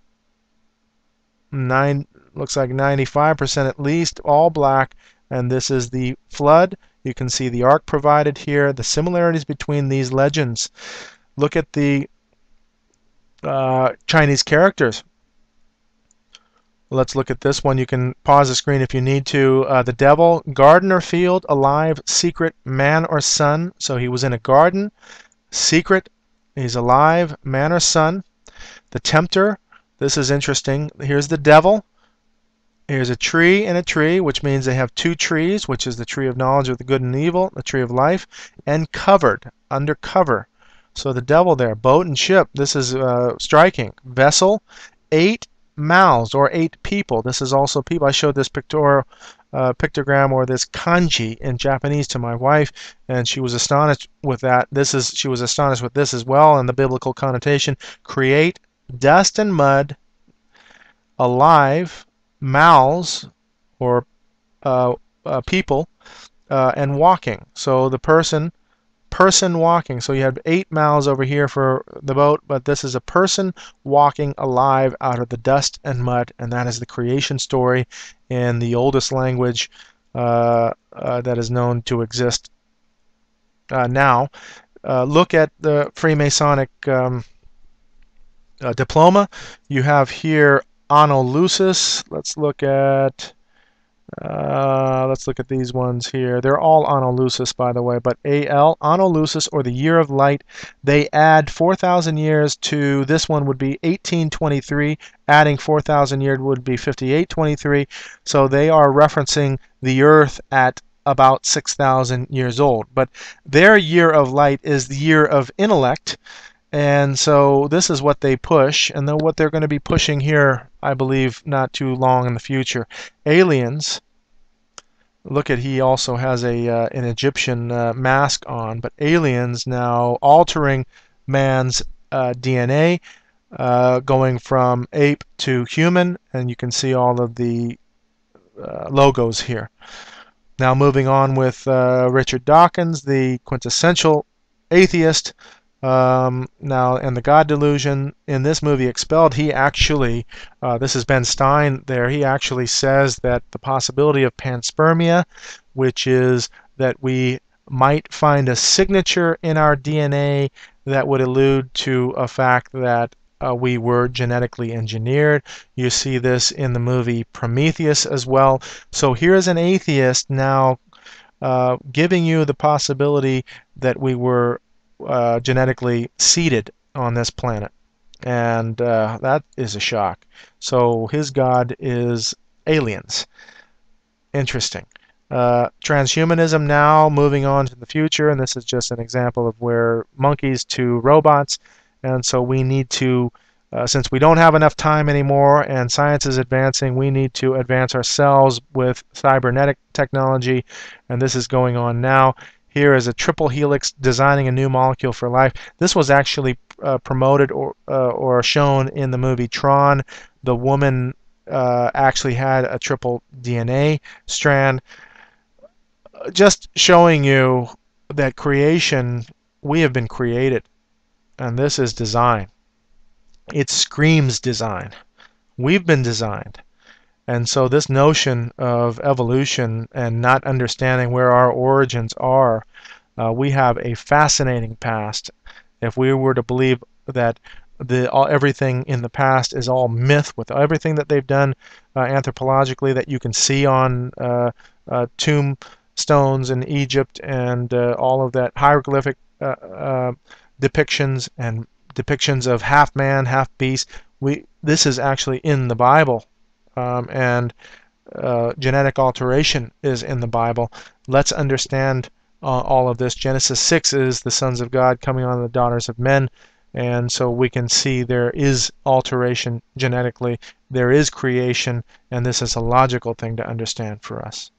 looks like 95% at least, all black, and this is the flood. You can see the ark provided here, the similarities between these legends. Look at the Chinese characters. Let's look at this one. You can pause the screen if you need to. The devil, garden or field, alive, secret, man or son. So he was in a garden, secret, he's alive, man or son. The tempter, this is interesting. Here's the devil. Here's a tree and a tree, which means they have two trees, which is the tree of knowledge of the good and evil, the tree of life, and covered, under cover. So the devil there, boat and ship, this is striking. Vessel, 8 mouths or 8 people. This is also people. I showed this pictogram or this kanji in Japanese to my wife, and she was astonished with that. She was astonished with this as well, and the biblical connotation. Create, dust and mud, alive, mouths or people, and walking. So the person walking. So you have 8 mouths over here for the boat, but this is a person walking alive out of the dust and mud, and that is the creation story in the oldest language that is known to exist now. Look at the Freemasonic diploma. You have here Anolusis. Let's look at these ones here. They're all Anolusis, by the way, but AL, Anolusis, or the year of light, they add 4,000 years to this one would be 1823. Adding 4,000 years would be 5823. So they are referencing the Earth at about 6,000 years old. But their year of light is the year of intellect. And so this is what they push, and then what they're going to be pushing here, I believe, not too long in the future. Aliens. Look at, he also has an Egyptian mask on, but aliens now altering man's DNA, going from ape to human, and you can see all of the logos here. Now moving on with Richard Dawkins, the quintessential atheist. Now, in the God Delusion, in this movie Expelled, he actually, this is Ben Stein there, he actually says that the possibility of panspermia, which is that we might find a signature in our DNA that would allude to a fact that we were genetically engineered. You see this in the movie Prometheus as well. So here's an atheist now giving you the possibility that we were genetically seeded on this planet, and that is a shock. So his god is aliens. Interesting. Transhumanism now, moving on to the future, and this is just an example of where monkeys to robots, and so we need to, since we don't have enough time anymore and science is advancing, we need to advance ourselves with cybernetic technology, and this is going on now. Here is a triple helix designing a new molecule for life. This was actually promoted or shown in the movie Tron. The woman actually had a triple DNA strand. Just showing you that creation, we have been created, and this is design. It screams design. We've been designed. And so this notion of evolution and not understanding where our origins are, we have a fascinating past. If we were to believe that everything in the past is all myth, with everything that they've done anthropologically that you can see on tomb stones in Egypt and all of that hieroglyphic depictions and depictions of half man, half beast. This is actually in the Bible, and genetic alteration is in the Bible. Let's understand all of this. Genesis 6 is the sons of God coming on the daughters of men, and so we can see there is alteration genetically, there is creation, and this is a logical thing to understand for us.